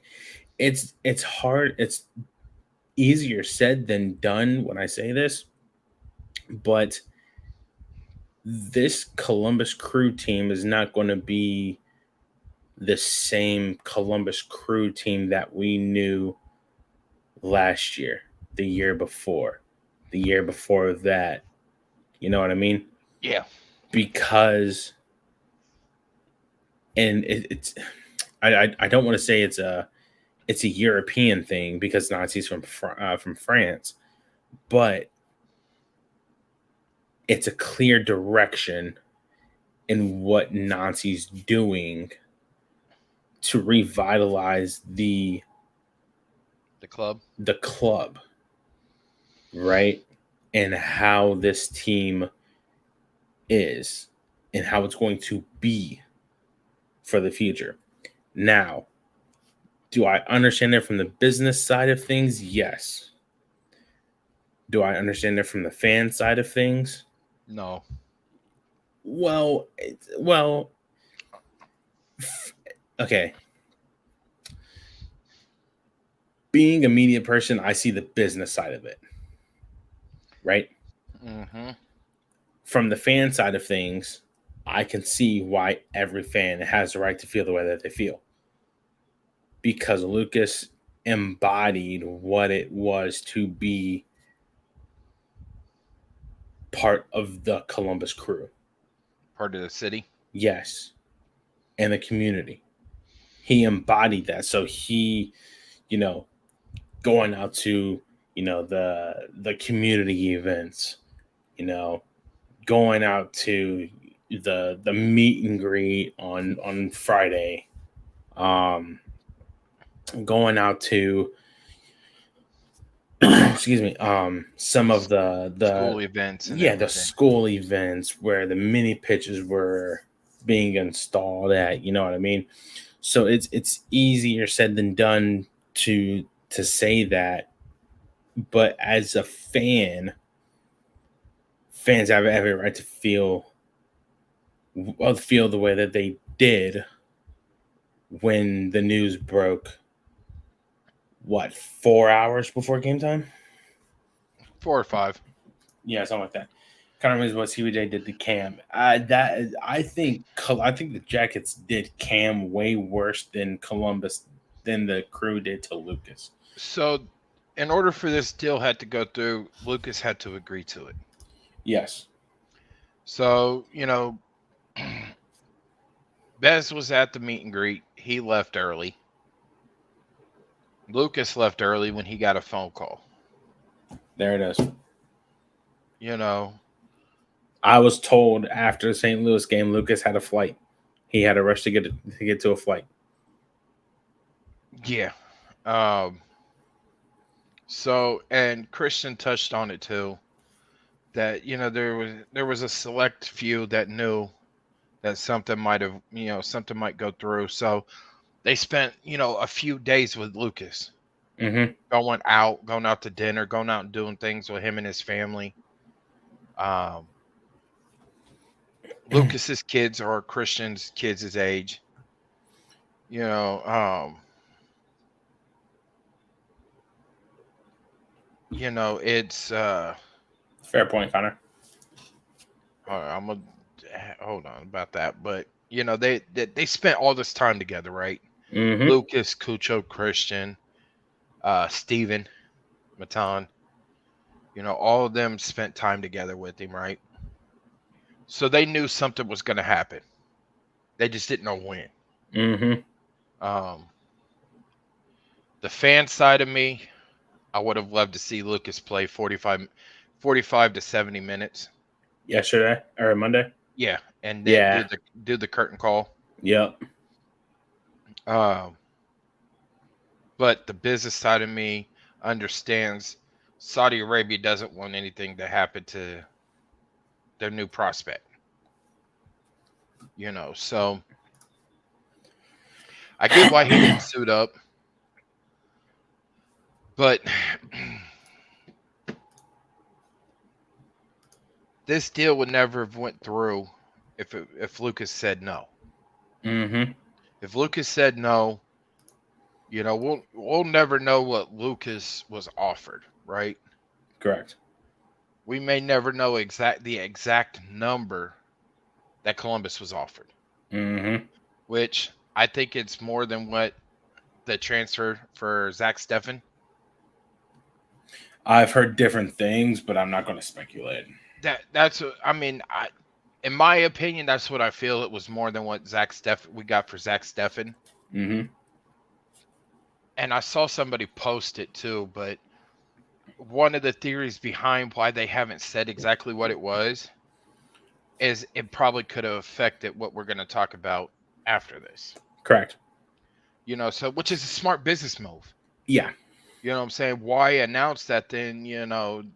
It's hard, it's easier said than done when I say this, but this Columbus Crew team is not going to be the same Columbus Crew team that we knew last year, the year before that. You know what I mean? Yeah. Because and it's I don't want to say it's a European thing because Nazis from France, but it's a clear direction in what Nazis doing to revitalize The club. the club, right? And how this team is and how it's going to be for the future. Now, do I understand it from the business side of things? Yes. Do I understand it from the fan side of things? No. Well, well, okay. Being a media person, I see the business side of it, right? Mm-hmm. From the fan side of things, I can see why every fan has the right to feel the way that they feel because Lucas embodied what it was to be part of the Columbus Crew. Part of the city. Yes, and the community. He embodied that. So he, you know, going out to, the community events, you know, going out to the meet and greet on Friday, um, going out to excuse me, some of the School events and yeah, the everything. school events where the mini pitches were being installed at, you know what I mean? So it's easier said than done to say that, but as a fans have every right to feel the way that they did when the news broke. What, 4 hours before game time? 4 or 5. Yeah, something like that. Kind of reminds me what CBJ did to Cam. I think the Jackets did Cam way worse than Columbus than the Crew did to Lucas. So, in order for this deal had to go through, Lucas had to agree to it. Yes. So, Bez was at the meet and greet. He left early. Lucas left early when he got a phone call. There it is. You know, I was told after the St. Louis game, Lucas had a flight. He had a rush to get to a flight. yeah. Um, so, and Christian touched on it too. That there was a select few that knew that something might go through. So they spent a few days with Lucas, Mm-hmm. going out to dinner, going out and doing things with him and his family. Um, Lucas's kids are Christian's kids' his age. You know, it's Fair point, Connor. I'm gonna hold on about that, but they spent all this time together, right? Mm-hmm. Lucas, Cucho, Christian, Steven, Matan, all of them spent time together with him, right? So they knew something was going to happen. They just didn't know when. Mm-hmm. Um, the fan side of me, I would have loved to see Lucas play 45 to 70 minutes. Yesterday or Monday? Yeah, and then Yeah. do the curtain call. Yep. Um, but the business side of me understands Saudi Arabia doesn't want anything to happen to their new prospect. So I get why he didn't suit up, but this deal would never have went through if Lucas said no. Mm-hmm. If Lucas said no, we'll never know what Lucas was offered, right? Correct. We may never know the exact number that Columbus was offered, Mm-hmm. which I think it's more than what the transfer for Zach Steffen. I've heard different things, but I'm not going to speculate. In my opinion, that's what I feel. It was more than what we got for Zach Steffen. Mm-hmm. And I saw somebody post it too, but one of the theories behind why they haven't said exactly what it was is it probably could have affected what we're going to talk about after this. Correct. So which is a smart business move. Yeah. You know what I'm saying? Why announce that then, the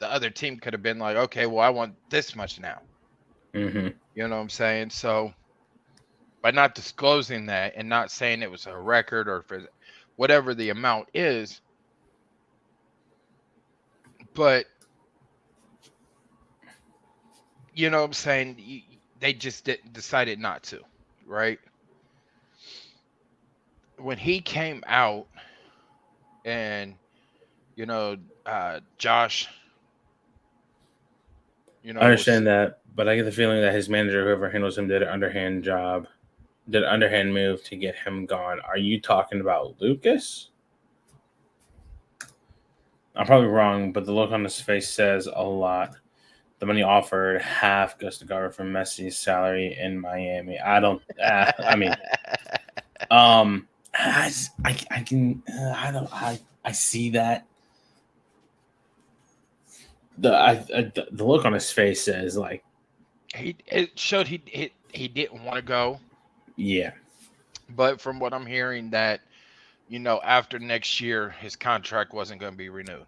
other team could have been like, okay, well, I want this much now. Mm-hmm. You know what I'm saying? So by not disclosing that and not saying it was a record or for whatever the amount is, but you know what I'm saying? They just decided not to, right? When he came out and, Josh, I was understand that, but I get the feeling that his manager, whoever handles him, did an underhand move to get him gone. Are you talking about Lucas? I'm probably wrong, but the look on his face says a lot. The money offered half goes to cover for Messi's salary in Miami. I don't. I mean, I can. I don't. I see that. The look on his face says like it showed he didn't want to go, yeah. but from what I'm hearing that after next year his contract wasn't going to be renewed.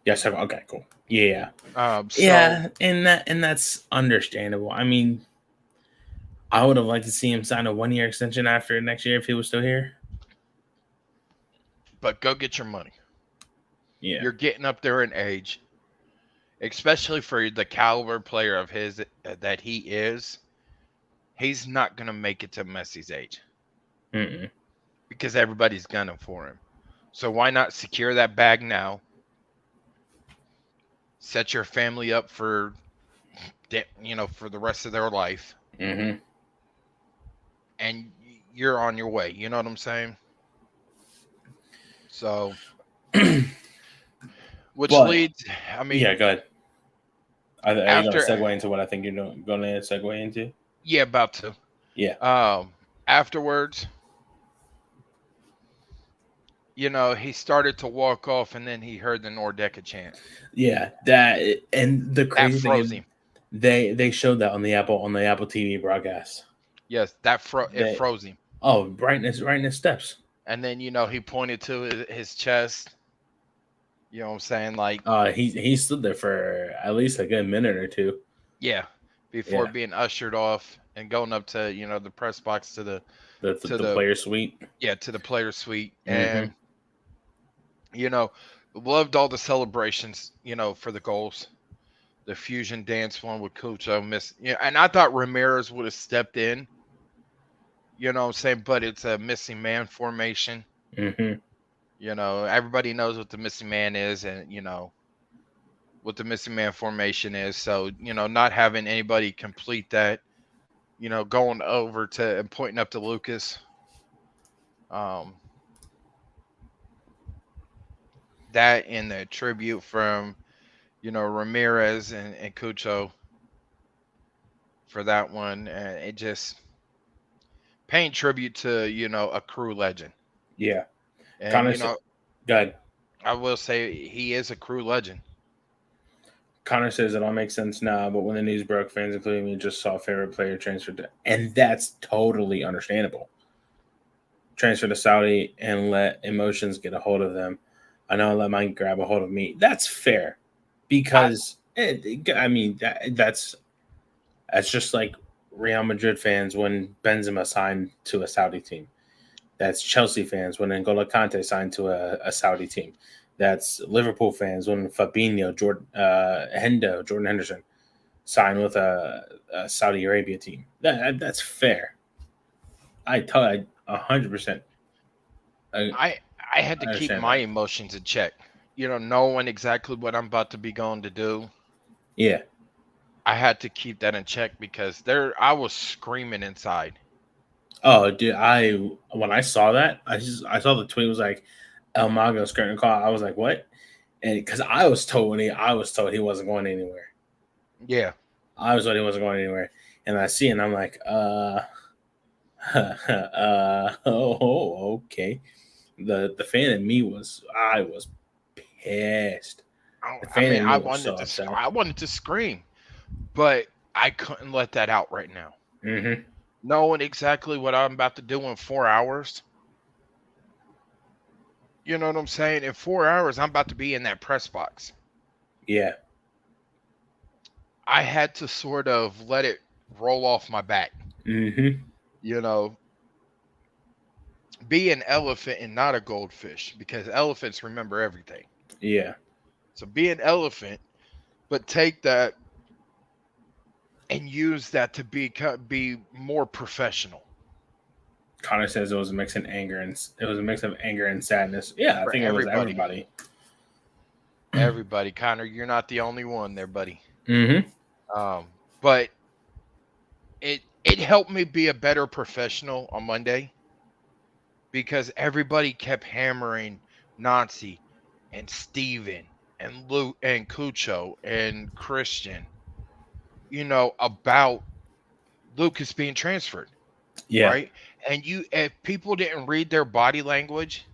Yes. Okay. Cool. Yeah. So Yeah, and that's understandable. I mean, I would have liked to see him sign a 1 year extension after next year if he was still here. but go get your money. Yeah. You're getting up there in age, especially for the caliber player of his that he is. He's not going to make it to Messi's age. Mm-mm. Because everybody's gunning for him. So why not secure that bag now? Set your family up for the rest of their life, Mm-hmm. and you're on your way. You know what I'm saying? So, which But leads, I mean, yeah, go ahead. Are you going to after, segue into what I think you're going to segue into? yeah, about to. Yeah. Afterwards, he started to walk off, and then he heard the Nordeca chant. Yeah, that and the crazy thing is him. they showed that on the Apple TV broadcast. Yes, it froze him. Oh, brightness steps. And then he pointed to his chest. You know what I'm saying? Like, he stood there for at least a good minute or two. yeah, before being ushered off and going up to the press box to the player suite. Yeah, to the player suite, Mm-hmm. and loved all the celebrations for the goals. The fusion dance one with Cucho and I thought Ramirez would have stepped in. You know what I'm saying? But it's a missing man formation. Mm-hmm. Everybody knows what the missing man is, and what the missing man formation is. So, not having anybody complete that, going over to and pointing up to Lucas. That and the tribute from, Ramirez and Cucho for that one. It just paying tribute to, a crew legend. Yeah. And, go ahead. I will say he is a crew legend. Connor says it all makes sense now, but when the news broke, fans, including me, just saw favorite player transferred and that's totally understandable. Transfer to Saudi and let emotions get a hold of them. I know I let mine grab a hold of me. That's fair because that's just like Real Madrid fans when Benzema signed to a Saudi team. That's Chelsea fans when N'Golo Kante signed to a Saudi team. That's Liverpool fans when Fabinho, Jordan Henderson sign with a Saudi Arabia team. That's fair. I 100%. I had to I keep understand my that. emotions in check. Knowing exactly what I'm about to be going to do. Yeah. I had to keep that in check because I was screaming inside. Oh, dude, when I saw that, I saw the tweet was like El Mago skirting call. I was like, what? And because I was told he wasn't going anywhere. Yeah. I was told he wasn't going anywhere, and I see it, and I'm like, oh, okay. The fan in me I was pissed. The I fan mean, in me was so upset. I wanted to scream, but I couldn't let that out right now. Mm-hmm. Knowing exactly what I'm about to do in 4 hours. You know what I'm saying? In 4 hours, I'm about to be in that press box. Yeah. I had to sort of let it roll off my back. Mm-hmm. You know, be an elephant and not a goldfish because elephants remember everything. Yeah. So be an elephant, but take that and use that to be more professional Connor says it was a mix of anger and it was a mix of anger and sadness. Yeah, I for think it was everybody. everybody. Everybody, Connor, you're not the only one there, buddy. Mm-hmm. But it helped me be a better professional on Monday because everybody kept hammering Nazi and Steven and Luke and Cucho and Christian, about Lucas being transferred, Yeah. right? And if people didn't read their body language,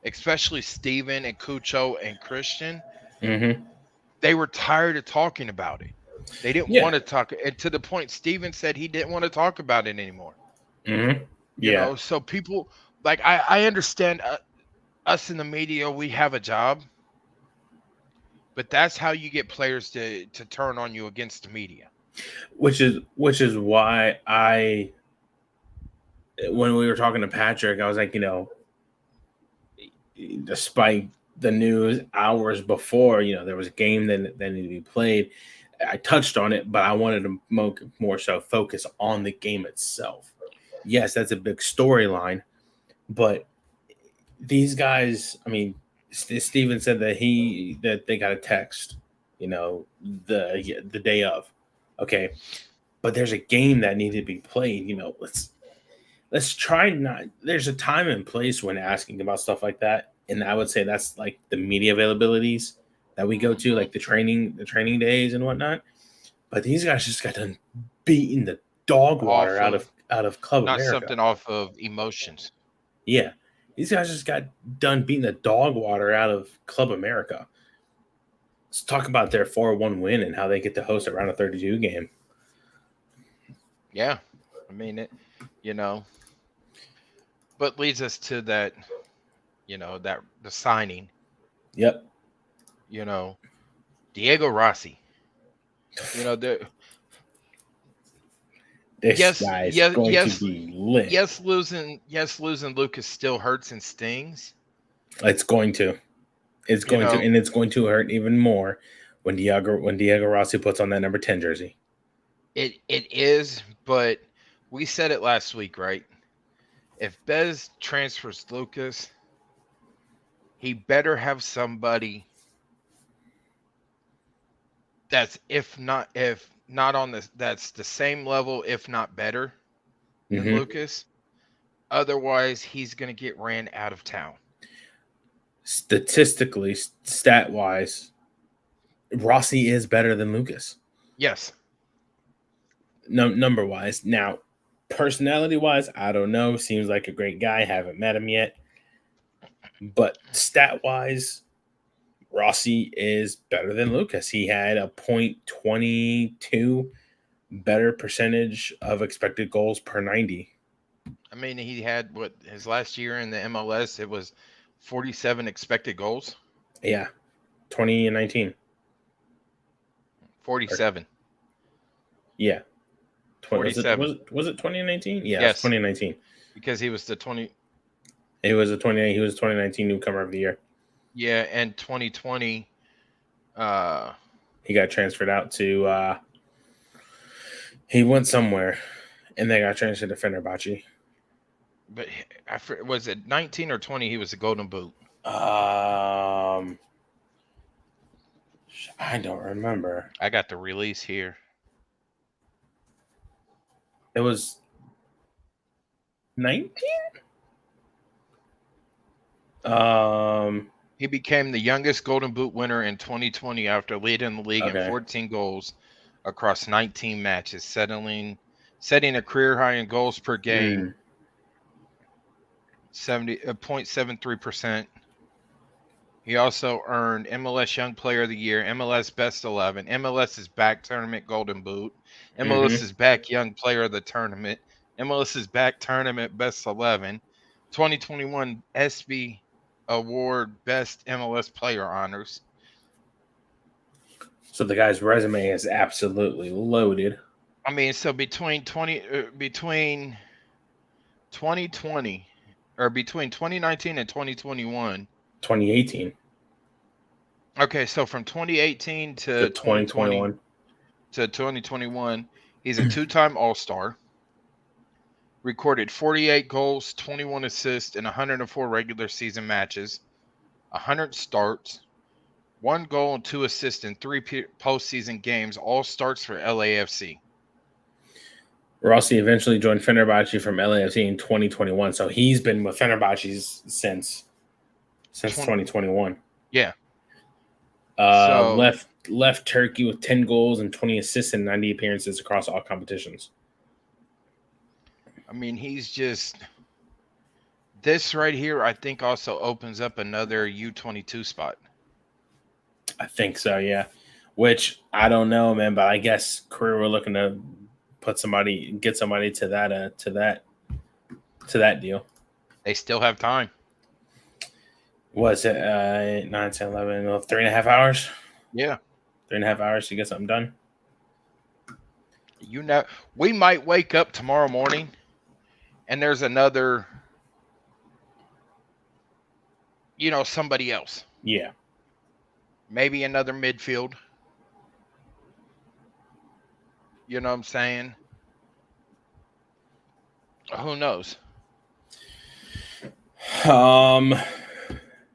especially Steven and Cucho and Christian, Mm-hmm. they were tired of talking about it. They didn't Yeah. want to talk, and to the point Steven said he didn't want to talk about it anymore. Mm-hmm. Yeah. So people like I understand us in the media, we have a job, but that's how you get players to turn on you against the media. Which is why when we were talking to Patrick, I was like, despite the news hours before, there was a game that needed to be played. I touched on it, but I wanted to more so focus on the game itself. Yes, that's a big storyline, but these guys, I mean, Steven said that they got a text, the day of. Okay, but there's a game that needed to be played. Let's try not. There's a time and place when asking about stuff like that, and I would say that's like the media availabilities that we go to, Mhm. like the training days and whatnot. But these guys just got done beating the dog water Off out of of Club not America. something off of emotions. Yeah, these guys just got done beating the dog water out of Club America. Let's talk about their 4-1 win and how they get to host a round of 32 game. Yeah. I mean it, you know, but leads us to that, that the signing, Yep. you know, Diego Rossi. The This yes, guy's yes, going to yes, be lit. losing Lucas still hurts and stings. It's going to. It's You going to, know, and it's going to hurt even more when Diego Rossi puts on that number 10 jersey. it is, but we said it last week, right? If Bez transfers Lucas, he better have somebody that's if not on this that's the same level, if not better than Mm-hmm. Lucas. Otherwise, he's gonna get ran out of town. Statistically, stat wise, Rossi is better than Lucas. Yes. Number wise. Now, personality wise, I don't know. Seems like a great guy. Haven't met him yet. But stat wise, Rossi is better than Lucas. He had a .22 better percentage of expected goals per 90. I mean, he had what his last year in the MLS, it was 47 expected goals. Yeah, 2019. Or 47. yeah, 20, was it 47. was it 2019? Yeah, it's Yes, 2019. because he was the 20. He was 2019 newcomer of the year. Yeah, and 2020. Uh, He got transferred out to He went somewhere, and they got transferred to Fenerbahce. But was it 19 or 20? He was a Golden Boot. I don't remember. I got the release here. It was 19. He became the youngest Golden Boot winner in 2020 after leading the league in Okay. 14 goals across 19 matches, setting a career high in goals per game, 0.73%. He also earned MLS Young Player of the Year, MLS Best 11, MLS's Back Tournament Golden Boot, MLS's Back Young Player of the Tournament, MLS's Back Tournament Best 11, 2021 SB Award Best MLS Player Honors. So the guy's resume is absolutely loaded. I mean, so between 2020 or between 2019 and 2021. 2018 Okay, so from 2018 to to 2020 2021. to 2021, he's a two-time All-Star. Recorded 48 goals, 21 assists in 104 regular season matches, 100 starts, 1 goal and 2 assists in 3 postseason games, all starts for LAFC. Rossi eventually joined Fenerbahce from LAFC in 2021, so he's been with Fenerbahce since 2021. Yeah. Left Turkey with 10 goals and 20 assists in 90 appearances across all competitions. I mean, he's just this right here. I think also opens up another U22 spot. I think so, yeah. Which I don't know, man, but I guess Korea were looking to get somebody to that deal. They still have time. Was it 9, 10, 11, 3.5 hours? Yeah. 3.5 hours to get something done. You know, we might wake up tomorrow morning and there's another, somebody else. Yeah. Maybe another midfield. You know what I'm saying? Who knows?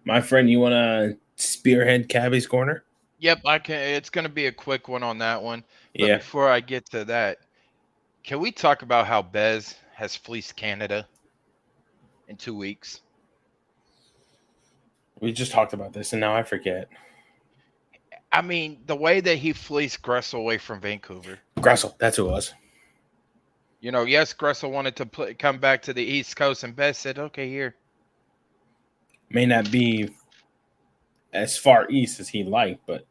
My friend, you want to spearhead Cabby's corner? Yep, I can. It's going to be a quick one on that one. But Yeah. before I get to that, can we talk about how Bez has fleeced Canada in 2 weeks? We just talked about this, and now I forget. I mean, the way that he fleeced Gressel away from Vancouver. Gressel, that's who it was. Yes, Gressel wanted to come back to the East Coast, and Bez said, okay, here. May not be as far east as he liked, but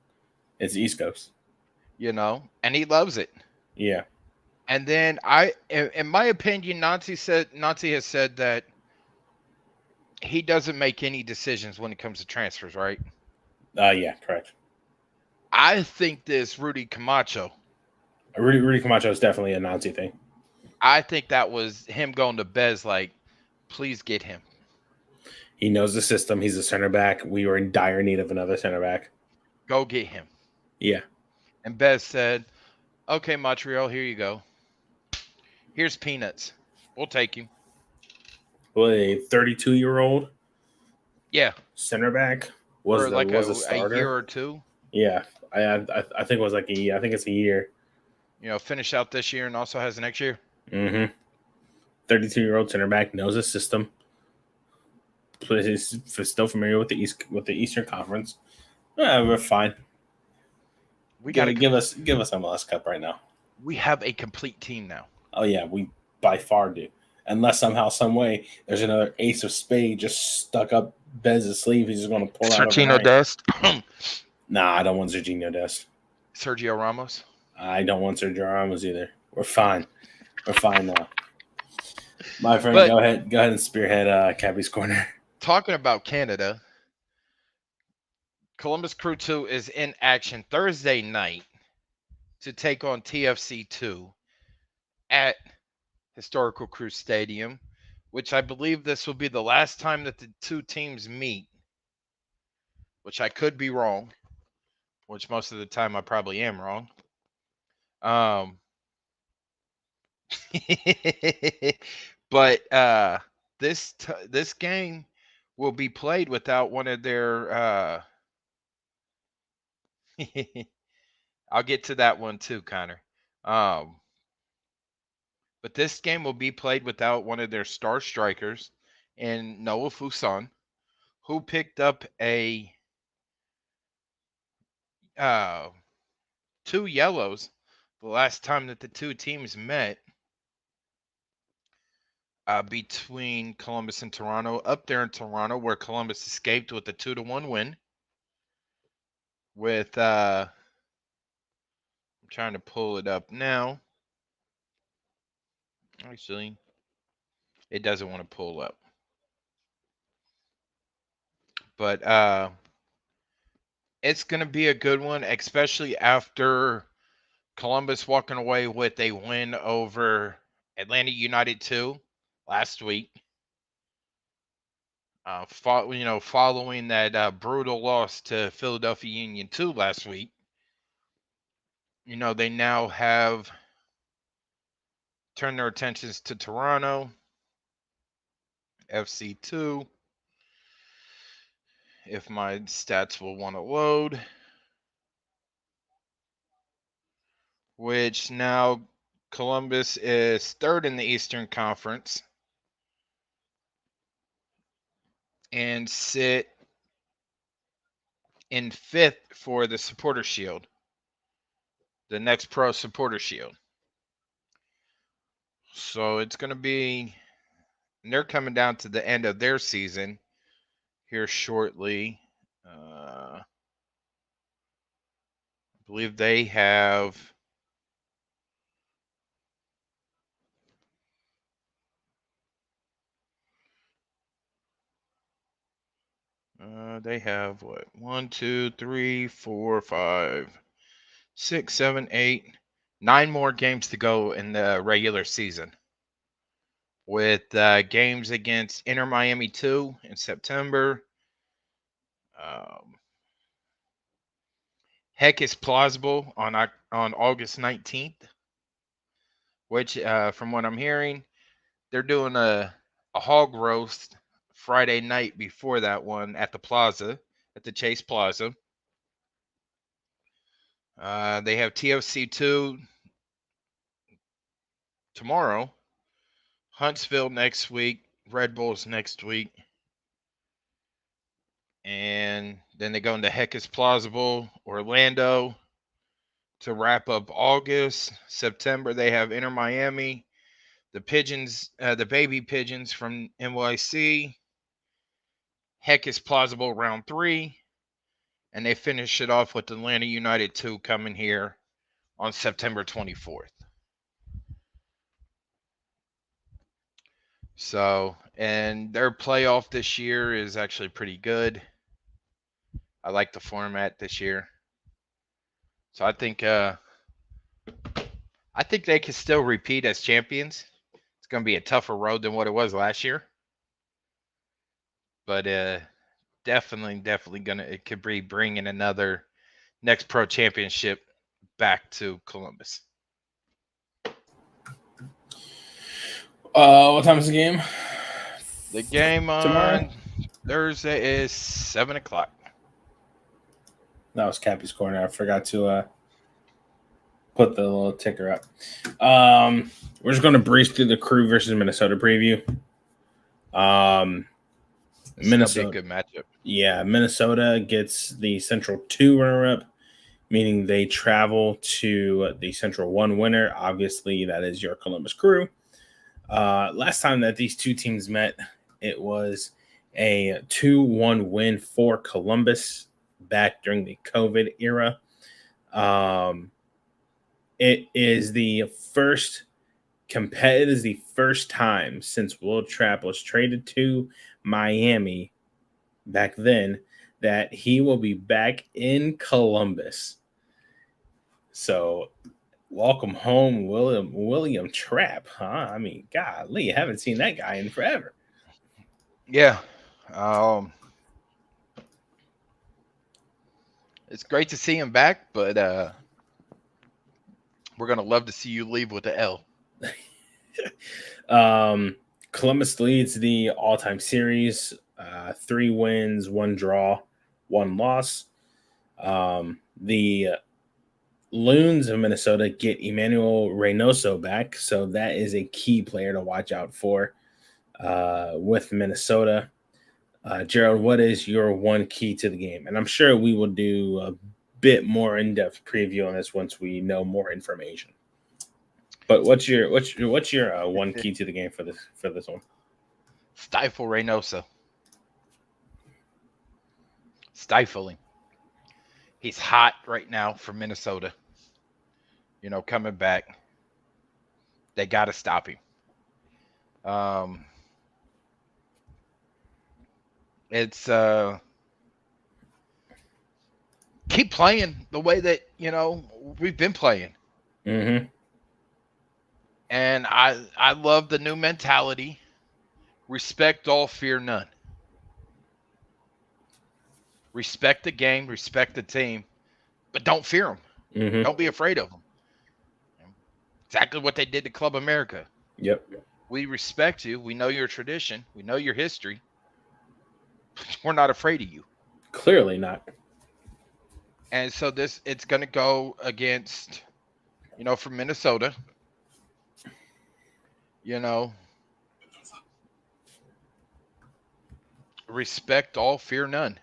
it's East Coast. And he loves it. Yeah. And then in my opinion, Nazi has said that he doesn't make any decisions when it comes to transfers, right? Yeah, correct. I think this Rudy Camacho. Rudy Camacho is definitely a Nazi thing. I think that was him going to Bez like, please get him. He knows the system. He's a center back. We were in dire need of another center back. Go get him. Yeah. And Bez said, okay, Montreal, here you go. Here's peanuts. We'll take you. Well, a 32-year-old center back was a starter. A year or two. Yeah, I think it was like I think it's a year. Finish out this year and also has the next year. 32-year-old center back knows the system. He's still familiar with the Eastern Conference. We're fine. We got to give us MLS Cup right now. We have a complete team now. Oh yeah, we by far do. Unless somehow, some way, there's another ace of spade just stuck up Bez's sleeve. He's just going to pull out. Sergio Dest. Nah, I don't want Sergio Dest. Sergio Ramos. I don't want Sergio Ramos either. We're fine. We're fine now. My friend, go ahead and spearhead Cabby's corner. Talking about Canada, Columbus Crew 2 is in action Thursday night to take on TFC 2 at Historical Crew Stadium, which I believe this will be the last time that the two teams meet, which I could be wrong, which most of the time I probably am wrong. But this game will be played without one of their. I'll get to that one too, Connor. Um, but this game will be played without one of their star strikers, and Noah Fuson, who picked up a uh, two yellows the last time that the two teams met between Columbus and Toronto, up there in Toronto, where Columbus escaped with a 2-1 win. With I'm trying to pull it up now. Actually, it doesn't want to pull up. But it's going to be a good one, especially after Columbus walking away with a win over Atlanta United 2 last week. Following that brutal loss to Philadelphia Union 2 last week, they now have turned their attentions to Toronto FC2. If my stats will want to load, which now Columbus is third in the Eastern Conference and sit in fifth for the Supporter Shield, the Next Pro Supporter Shield. So it's going to be, and they're coming down to the end of their season here shortly. I believe they have what? 1, 2, 3, 4, 5, 6, 7, 8, 9 more games to go in the regular season. With games against Inter Miami 2 in September. Heck is plausible on August 19th, which, from what I'm hearing, they're doing a hog roast Friday night before that one at the Plaza, at the Chase Plaza. They have TFC 2 tomorrow, Huntsville next week, Red Bulls next week, and then they go into Heck is Plausible, Orlando to wrap up August. September, they have Inter Miami, the Pigeons, the Baby Pigeons from NYC, Heck is Plausible round 3, and they finish it off with Atlanta United 2 coming here on September 24th. So, and their playoff this year is actually pretty good. I like the format this year. So I think they can still repeat as champions. It's going to be a tougher road than what it was last year. But definitely it could be bringing another Next Pro Championship back to Columbus. What time is the game? The game Tomorrow? on Thursday is 7:00. That was Cappy's corner. I forgot to put the little ticker up. We're just going to breeze through the Crew versus Minnesota preview. Minnesota, be a good matchup. Yeah, Minnesota gets the Central 2 runner-up, meaning they travel to the Central 1 winner. Obviously, that is your Columbus Crew. Last time that these two teams met, it was a 2-1 win for Columbus back during the COVID era. It is the first time since Will Trapp was traded to Miami back then that he will be back in Columbus. So welcome home, William Trapp, huh? I mean, golly, I haven't seen that guy in forever. Yeah. It's great to see him back, but we're going to love to see you leave with the L. Columbus leads the all-time series, 3 wins, 1 draw, 1 loss. The Loons of Minnesota get Emmanuel Reynoso back, so that is a key player to watch out for with Minnesota. Gerald, what is your one key to the game? And I'm sure we will do a bit more in-depth preview on this once we know more information. But what's your one key to the game for this one? Stifle Reynoso. Stifling. He's hot right now for Minnesota. Coming back. They got to stop him. It's keep playing the way that we've been playing. Mm-hmm. And I love the new mentality. Respect all, fear none. Respect the game, respect the team, but don't fear them. Mm-hmm. Don't be afraid of them. Exactly what they did to Club America. Yep. We respect you. We know your tradition. We know your history. We're not afraid of you. Clearly not. And so it's going to go against, from Minnesota. Respect all, fear none.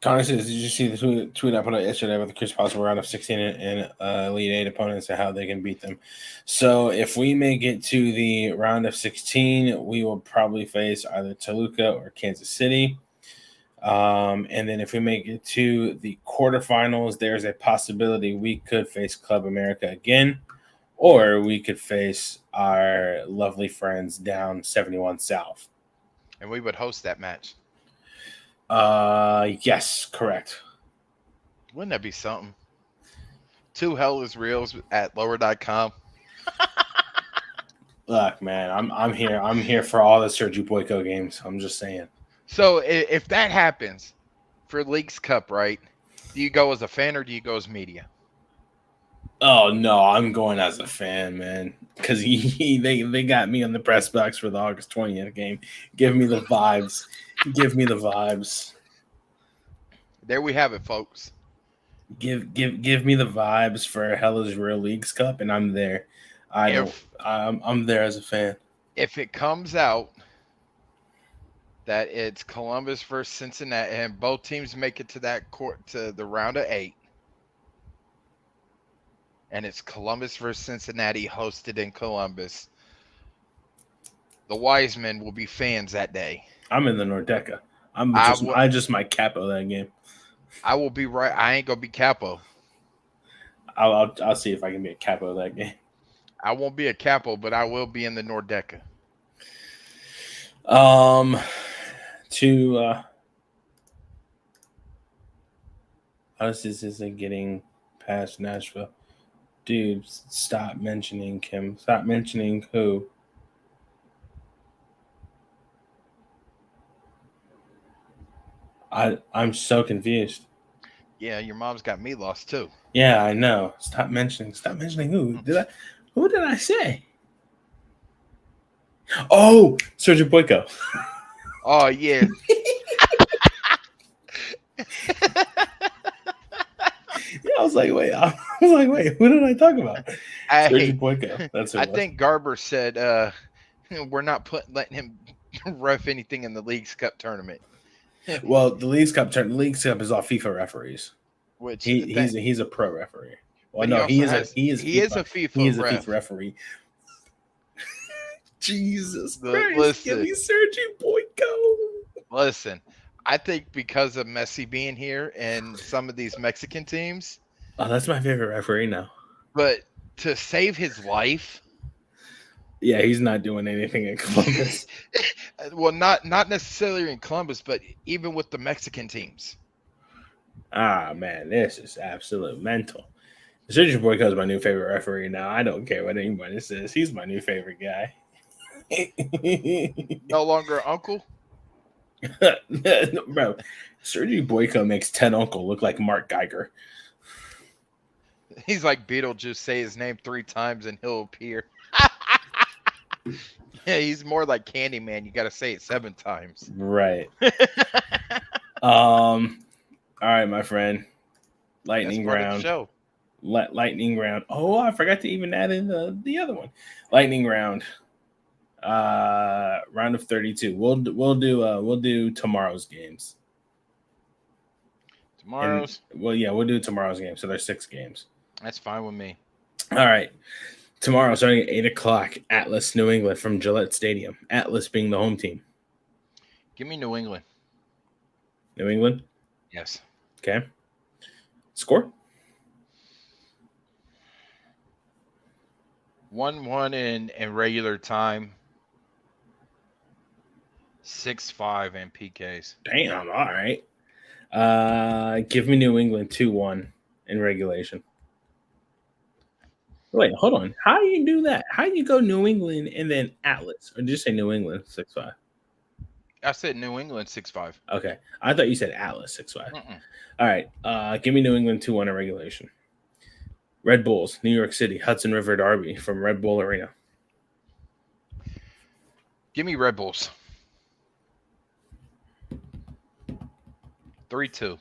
Connor says, did you see the tweet I put out yesterday about the Chris possible round of 16 and Elite 8 opponents and how they can beat them? So if we make it to the round of 16, we will probably face either Toluca or Kansas City. And then if we make it to the quarterfinals, there's a possibility we could face Club America again, or we could face our lovely friends down 71 South. And we would host that match. Yes, correct. Wouldn't that be something? 2 Hell is Reals at lower.com. Look, man, I'm here. I'm here for all the Sergio Boyko games. I'm just saying. So if that happens for Leagues Cup, right? Do you go as a fan or do you go as media? Oh no, I'm going as a fan, man, because they got me on the press box for the August 20th game. Give me the vibes. Give me the vibes. There we have it, folks. Give me the vibes for Hella's Real Leagues Cup, and I'm there. I'm there as a fan. If it comes out that it's Columbus versus Cincinnati, and both teams make it to to the round of 8, and it's Columbus versus Cincinnati hosted in Columbus, the Wisemen will be fans that day. I'm in the Nordeca. I just might capo that game. I will be right. I ain't gonna be capo. I'll see if I can be a capo that game. I won't be a capo, but I will be in the Nordeca. This isn't getting past Nashville. Dude, stop mentioning Kim. Stop mentioning who. I'm so confused. Yeah, your mom's got me lost too. Yeah, I know. Stop mentioning who. Who did I say? Oh, Sergio Boyko. Oh yeah. Yeah, I was like, wait, who did I talk about? Sergio Boyko. That's who I think Garber said we're not letting him ref anything in the Leagues Cup tournament. Well, the Leagues Cup is all FIFA referees. Which he's a pro referee. Well, no, he is a FIFA referee. Jesus Christ! Listen, give me Sergio Boyko. Listen, I think because of Messi being here and some of these Mexican teams. Oh, that's my favorite referee now. But to save his life. Yeah, he's not doing anything in Columbus. Well, not necessarily in Columbus, but even with the Mexican teams. Ah, man, this is absolute mental. Sergio Boyko is my new favorite referee now. I don't care what anybody says. He's my new favorite guy. No longer uncle? Bro, Sergio Boyko makes 10 Uncle look like Mark Geiger. He's like Beetlejuice. Say his name 3 times and he'll appear. Yeah, he's more like Candyman. You got to say it 7 times. Right. All right, my friend. That's Lightning part of the round. show. Lightning round. Oh, I forgot to even add in the other one. Lightning round. Round of 32. We'll do tomorrow's games. Tomorrow's. And we'll do tomorrow's game. So there's 6 games. That's fine with me. All right. Tomorrow, starting at 8:00, Atlas, New England from Gillette Stadium. Atlas being the home team. Give me New England. New England. Yes. Okay. Score. 1-1 in regular time. 6-5 in PKs. Damn. All right. Give me New England 2-1 in regulation. Wait, hold on. How do you do that? How do you go New England and then Atlas? Or did you say New England 6-5? I said New England 6-5. Okay. I thought you said Atlas 6-5. All right. Give me New England 2-1 in regulation. Red Bulls, New York City, Hudson River Derby from Red Bull Arena. Give me Red Bulls. 3-2.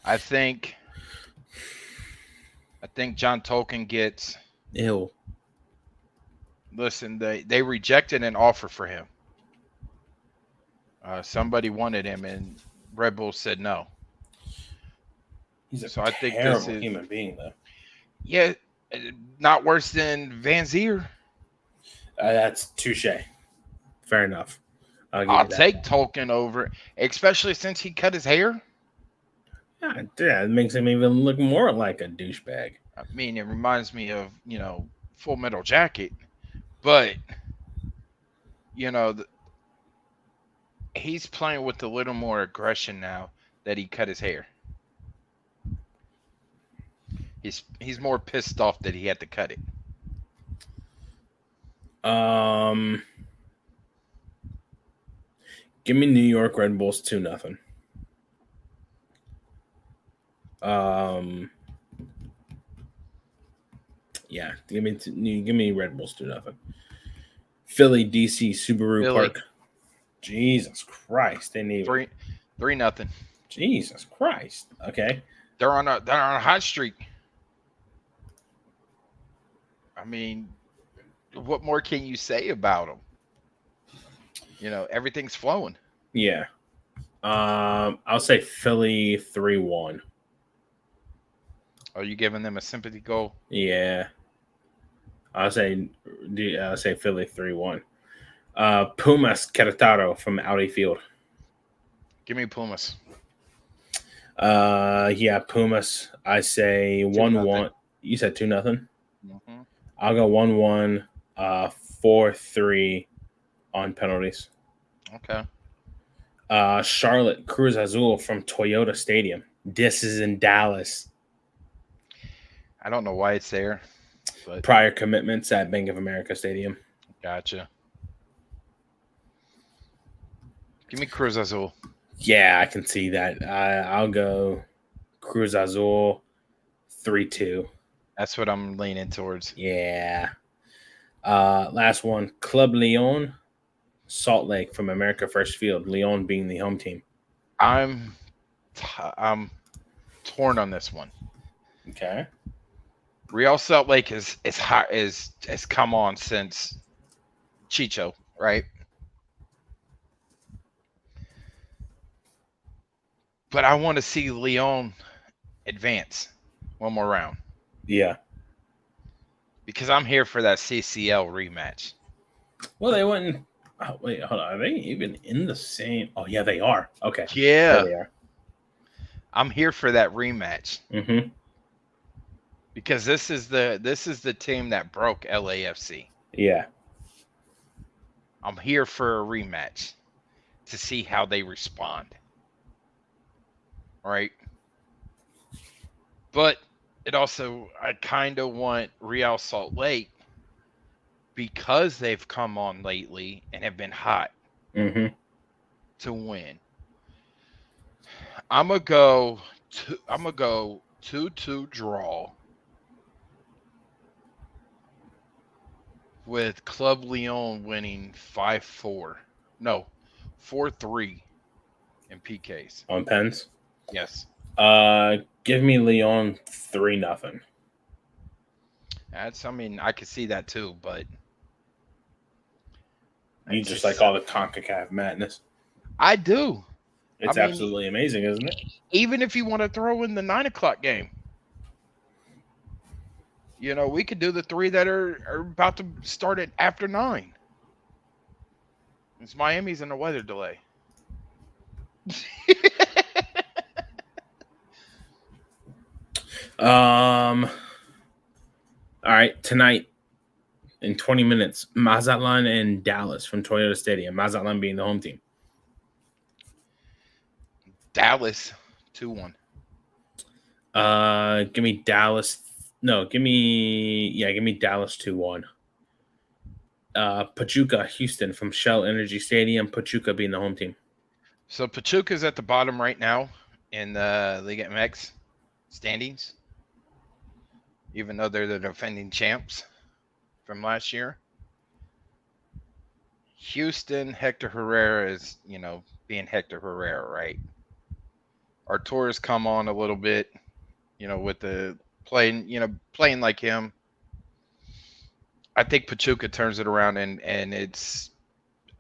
I think John Tolkien gets. Ew. Listen, they rejected an offer for him. Somebody wanted him, and Red Bull said no. He's a I think terrible this is human being, though. Yeah, not worse than Van Zier. That's touche. Fair enough. I'll take Tolkien over, especially since he cut his hair. Yeah, it makes him even look more like a douchebag. I mean, it reminds me of, Full Metal Jacket. But, he's playing with a little more aggression now that he cut his hair. He's more pissed off that he had to cut it. Give me New York Red Bulls 2-0. Yeah, give me Red Bulls 2-0. Philly, DC, Subaru Park. Jesus Christ, they need 3-0. Jesus Christ. Okay, they're on a hot streak. I mean, what more can you say about them? Everything's flowing. Yeah. I'll say Philly 3-1. Are you giving them a sympathy goal? Yeah. I'll say Philly 3-1. Pumas Querétaro from Audi Field. Give me Pumas. Yeah, Pumas. I say 1-1. You said 2-0? Mm-hmm. I'll go 1-1, 4-3 on penalties. Okay. Charlotte Cruz Azul from Toyota Stadium. This is in Dallas. I don't know why it's there. But prior commitments at Bank of America Stadium. Gotcha. Give me Cruz Azul. Yeah, I can see that. I'll go Cruz Azul 3-2. That's what I'm leaning towards. Yeah. Last one, Club Leon, Salt Lake from America First Field. Leon being the home team. I'm torn on this one. Okay. Real Salt Lake has come on since Chicho, right? But I want to see Leon advance one more round. Yeah. Because I'm here for that CCL rematch. Well, they went. Oh, wait, hold on. Are they even in the same? Oh, yeah, they are. Okay. Yeah. There they are. I'm here for that rematch. Mm-hmm. Because this is the team that broke LAFC. Yeah. I'm here for a rematch to see how they respond. Right? But it also, I kind of want Real Salt Lake, because they've come on lately and have been hot, to win. I'm gonna go 2-2 draw. with Club Lyon winning 5-4. No, 4-3 in PKs. on pens. Yes. Give me Leon 3-0. I mean, I could see that too, but I You just like just, all the CONCACAF madness. I do. I It's mean, absolutely amazing, isn't it? even if you want to throw in the 9 o'clock game, we could do the three that are about to start at after 9. It's Miami's in a weather delay. All right, tonight in 20 minutes, Mazatlan and Dallas from Toyota Stadium. Mazatlan being the home team. Dallas 2-1. Give me Dallas. No, give me Dallas 2-1. Pachuca, Houston from Shell Energy Stadium. Pachuca being the home team. So Pachuca's at the bottom right now in the Liga MX standings, even though they're the defending champs from last year. Houston, Hector Herrera is, being Hector Herrera, right? Artura's come on a little bit, with the playing like him. I think Pachuca turns it around and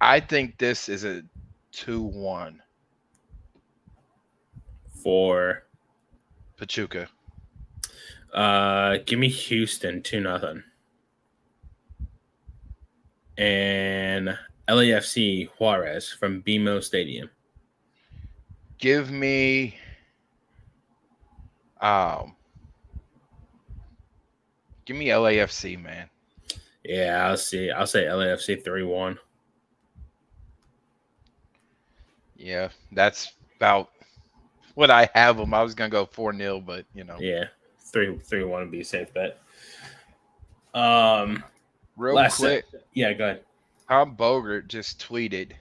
I think this is a 2-1 For Pachuca. give me Houston 2-0. And LAFC Juarez from BMO Stadium. Give me LAFC, man. Yeah, I'll say LAFC 3-1. Yeah, that's about what I have them. I was gonna go 4-0, but Yeah, 3-1 would be a safe bet. Real last quick, set. Yeah, go ahead. Tom Bogert just tweeted.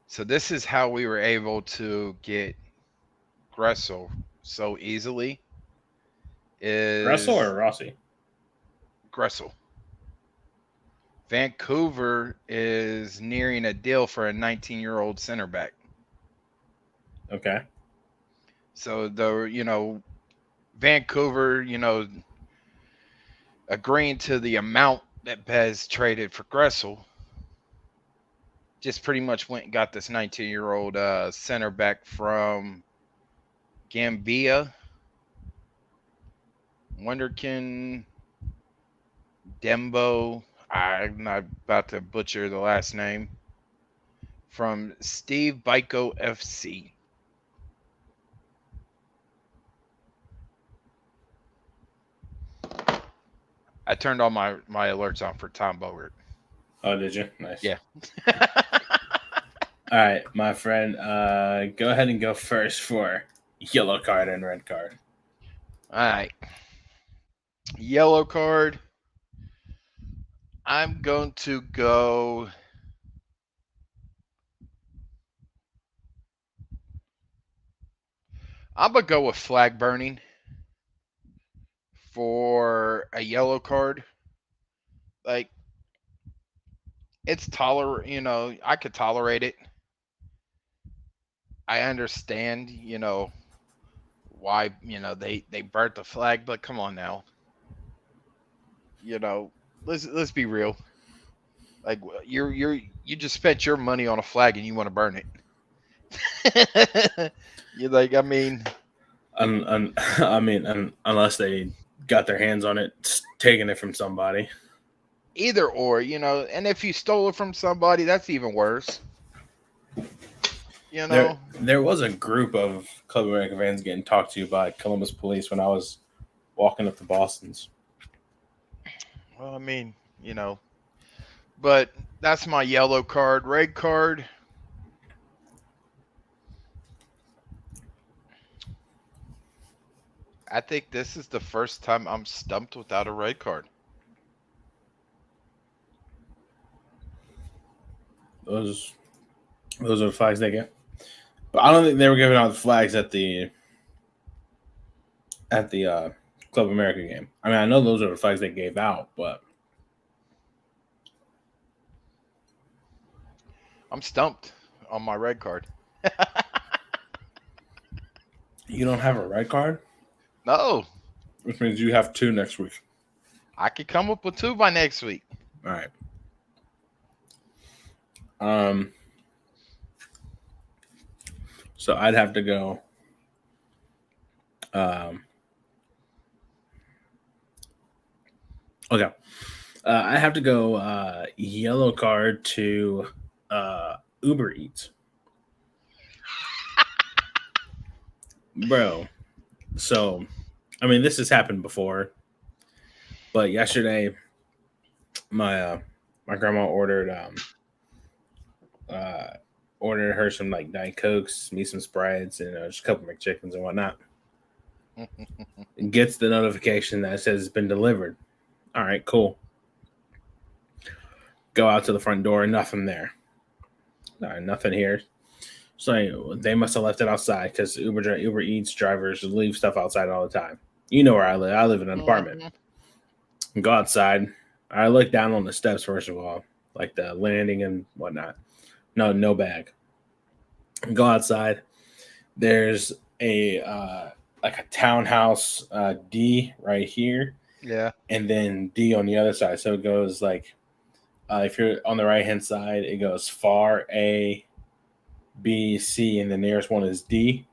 So this is how we were able to get Gressel so easily. Is Russell or Rossi? Gressel. Vancouver is nearing a deal for a 19-year-old center back. Okay. So Vancouver, agreeing to the amount that Bez traded for Gressel, just pretty much went and got this 19-year-old center back from Gambia. Wonderkin Dembo. I'm not about to butcher the last name. From Steve Biko FC. I turned all my alerts on for Tom Bogert. Oh, did you? Nice. Yeah. All right, my friend. Go ahead and go first for yellow card and red card. All right. Yellow card. I'm going to go. I'm going to go with flag burning for a yellow card. Like, it's I could tolerate it. I understand, why, they burnt the flag, but come on now. Let's be real. Like, you just spent your money on a flag and you want to burn it. You're like, I mean, unless they got their hands on it, taking it from somebody. Either or, and if you stole it from somebody, that's even worse. There was a group of Club America fans getting talked to by Columbus police when I was walking up to Boston's. Well, I mean, but that's my yellow card. Red card. I think this is the first time I'm stumped without a red card. Those are the flags they get. But I don't think they were giving out the flags at the Club America game. I mean, I know those are the flags they gave out, but I'm stumped on my red card. you don't have a red card, No, which means you have 2 next week. I could come up with 2 by next week. All right. So I'd have to go. Okay. I have to go yellow card to Uber Eats. Bro. So, I mean, this has happened before. But yesterday, my grandma ordered her some like Diet Cokes, me some Sprites, and just a couple McChickens and whatnot. Gets the notification that says it's been delivered. All right, cool. Go out to the front door, nothing there. All right, nothing here. So they must have left it outside because Uber Eats drivers leave stuff outside all the time. You know where I live. I live in an apartment. Go outside. I look down on the steps first of all, like the landing and whatnot. No bag. Go outside. There's a like a townhouse D right here. Yeah. And then D on the other side. So it goes like if you're on the right hand side, it goes far A, B, C, and the nearest one is D.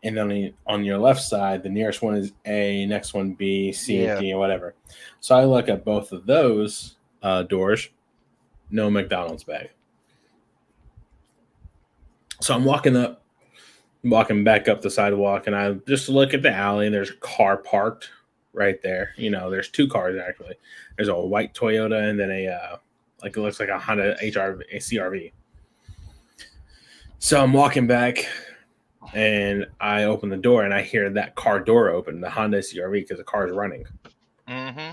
And then on your left side, the nearest one is A, next one B, C, Yeah. D, or whatever. So I look at both of those doors, no McDonald's bag. So I'm walking back up the sidewalk, and I just look at the alley, and there's a car parked right there. You know, there's 2 cars actually. There's a white Toyota and then a like it looks like a Honda CRV. So I'm walking back, and I open the door, and I hear that car door open, the Honda CRV, because the car is running. Mm-hmm.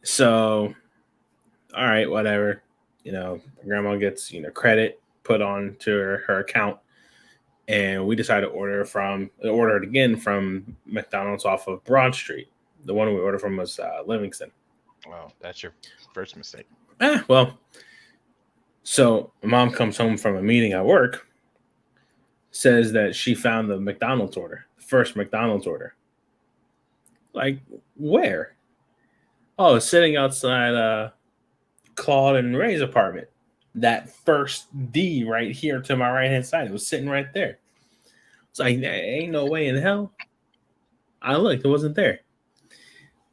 So, all right, whatever. You know, grandma gets credit put on to her account, and we decided to order it again from McDonald's off of Broad Street. The one we ordered from was Livingston. Well, that's your first mistake. Well, so mom comes home from a meeting at work, says that she found the McDonald's order, the first McDonald's order. Like, where? Oh, it's sitting outside Claude and Ray's apartment. That first D right here to my right hand side. It was sitting right there. It's like, ain't no way in hell. I looked, it wasn't there.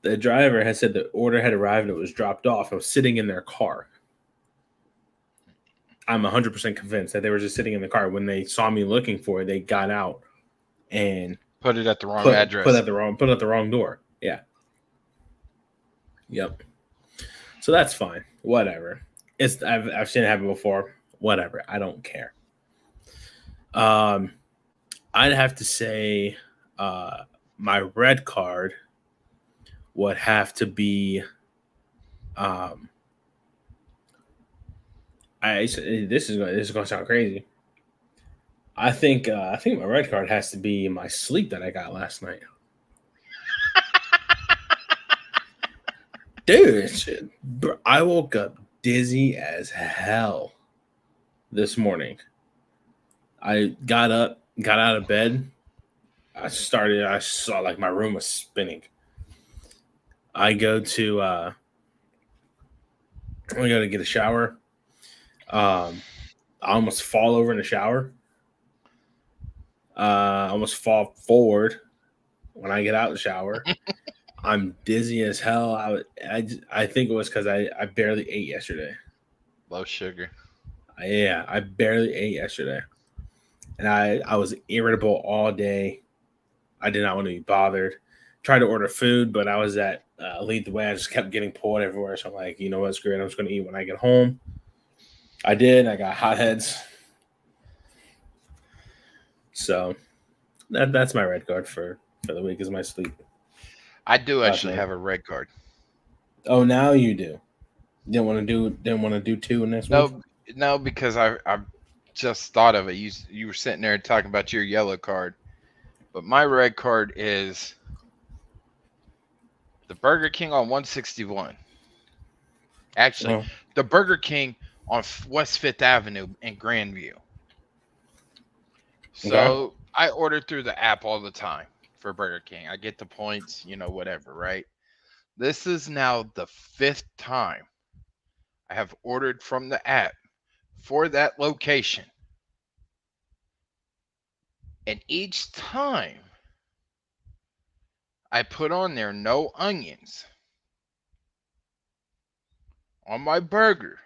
The driver had said the order had arrived and it was dropped off. It was sitting in their car. I'm 100% convinced that they were just sitting in the car. When they saw me looking for it, they got out and put it at the wrong address. Put at the wrong door. Yeah. Yep. So that's fine. Whatever. I've seen it happen before. Whatever. I don't care. I'd have to say my red card would have to be this is going to sound crazy. I think my red card has to be my sleep that I got last night. Dude, I woke up dizzy as hell this morning. I got out of bed. I saw like my room was spinning. I go to get a shower. I almost fall over in the shower. I almost fall forward when I get out of the shower. I'm dizzy as hell. I think it was because I barely ate yesterday. Low sugar. Yeah, I barely ate yesterday. And I was irritable all day. I did not want to be bothered. Tried to order food, but I was at Lead the Way. I just kept getting pulled everywhere. So I'm like, you know what, screw it. I'm just going to eat when I get home. I did. I got hot heads. So that's my red card for the week is my sleep. I do actually have a red card. Oh, now you do. Didn't want to do 2 next week? No, because I just thought of it. You were sitting there talking about your yellow card, but my red card is The Burger King on 161. Actually, Well, the Burger King on West 5th Avenue in Grandview. okay. So I order through the app all the time for Burger King. I get the points, whatever, right? This is now the 5th time I have ordered from the app for that location. And each time I put on there no onions on my burger.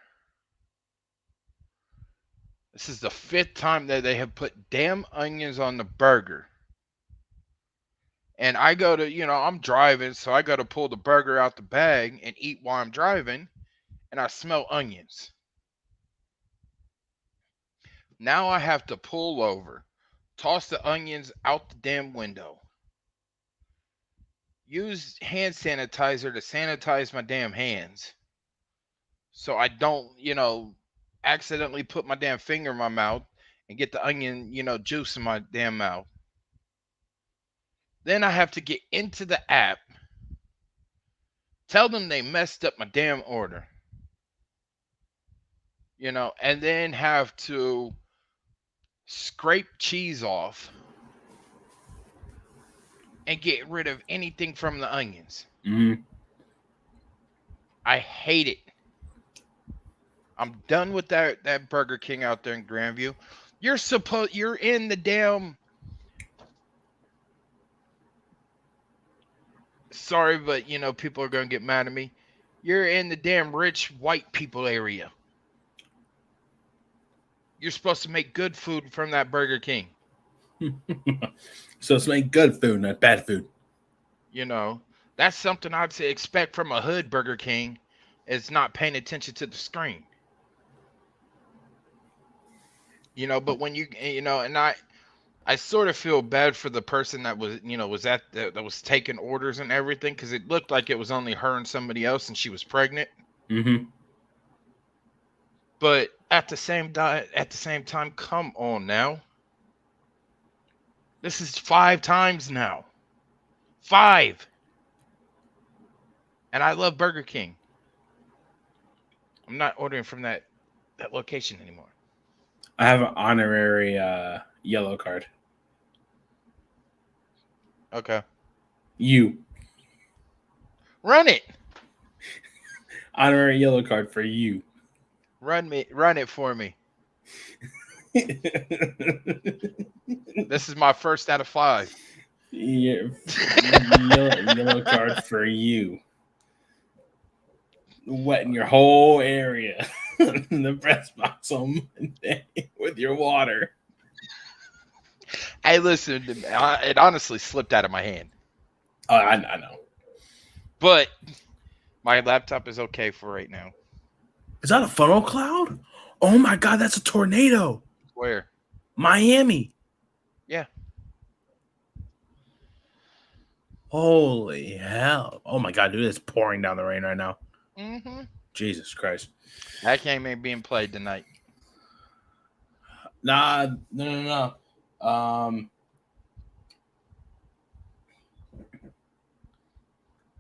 This is the 5th time that they have put damn onions on the burger. And I go to, I'm driving, so I got to pull the burger out the bag and eat while I'm driving, and I smell onions. Now I have to pull over, toss the onions out the damn window, use hand sanitizer to sanitize my damn hands so I don't, accidentally put my damn finger in my mouth and get the onion, juice in my damn mouth. Then I have to get into the app, tell them they messed up my damn order, and then have to scrape cheese off and get rid of anything from the onions. Mm-hmm. I hate it. I'm done with that Burger King out there in Grandview. You're in the damn, sorry, but people are gonna get mad at me. You're in the damn rich white people area. You're supposed to make good food from that Burger King. So it's make good food, not bad food. That's something I'd say expect from a hood Burger King, is not paying attention to the screen. But when and I sort of feel bad for the person that was, that was taking orders and everything, because it looked like it was only her and somebody else, and she was pregnant. Mm-hmm. But at the same time, come on now. This is 5 times now. 5. And I love Burger King. I'm not ordering from that location anymore. I have an honorary yellow card. Okay. You. Run it. Honorary yellow card for you. Run it for me. This is my first out of 5. Yeah, yellow card for you. Wetting your whole area in the press box on Monday with your water. Hey, listen, it honestly slipped out of my hand. Oh, I know. But my laptop is okay for right now. Is that a funnel cloud? Oh my God, that's a tornado. Where? Miami. Yeah. Holy hell. Oh my God, dude, it's pouring down the rain right now. Mm-hmm. Jesus Christ. That game ain't being played tonight. Nah, no.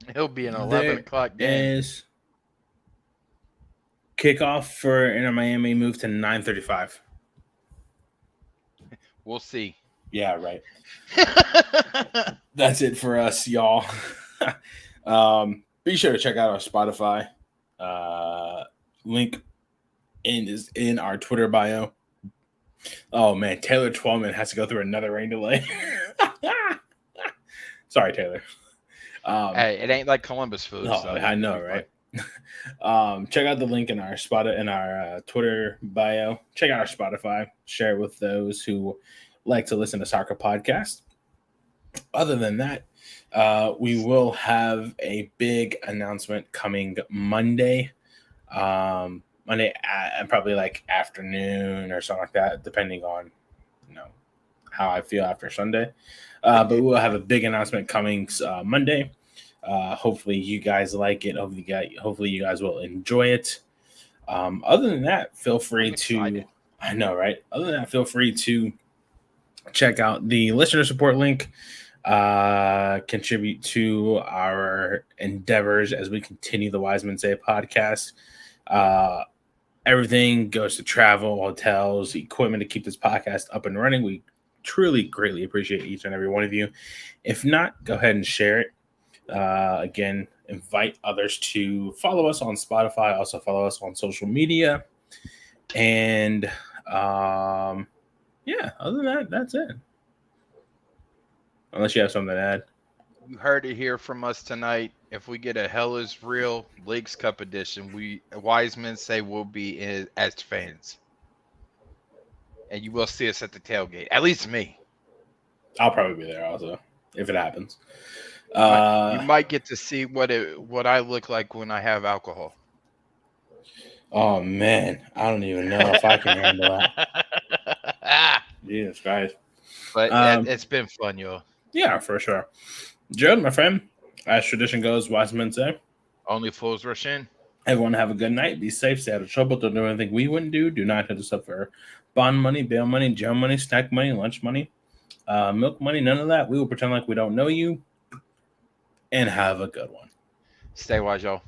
It'll be an 11 o'clock game. Is kickoff for Inter Miami moved to 9:35. We'll see. Yeah, right. That's it for us, y'all. Be sure to check out our Spotify. Link is in our Twitter bio. Oh man, Taylor Twellman has to go through another rain delay. Sorry, Taylor. Hey, it ain't like Columbus food. No, So I know, right? Check out the link in our Twitter bio. Check out our Spotify. Share it with those who like to listen to soccer podcasts. Other than that, we will have a big announcement coming Monday. Monday at probably like afternoon or something like that, depending on how I feel after Sunday. But we'll have a big announcement coming Monday. Hopefully you guys like it. Hopefully you guys will enjoy it. Other than that, feel free to. I know, right? Other than that, feel free to check out the listener support link contribute to our endeavors as we continue the Wisemen Say podcast. Everything goes to travel, hotels, equipment to keep this podcast up and running. We truly greatly appreciate each and every one of you. If not, go ahead and share it. Again, invite others to follow us on Spotify. Also follow us on social media. And yeah, other than that, that's it. Unless you have something to add. You heard it here from us tonight. If we get a Hell is Real Leagues Cup edition, Wisemen Say we'll be as fans. And you will see us at the tailgate. At least me. I'll probably be there also if it happens. You might get to see what I look like when I have alcohol. Oh man, I don't even know if I can handle that. Jesus Christ! But it's been fun, y'all. Yeah, for sure. Joe, my friend, as tradition goes, Wisemen Say, only fools rush in. Everyone have a good night. Be safe. Stay out of trouble. Don't do anything we wouldn't do. Do not hit us up for bond money, bail money, jail money, snack money, lunch money, milk money. None of that. We will pretend like we don't know you. And have a good one. Stay wise, y'all.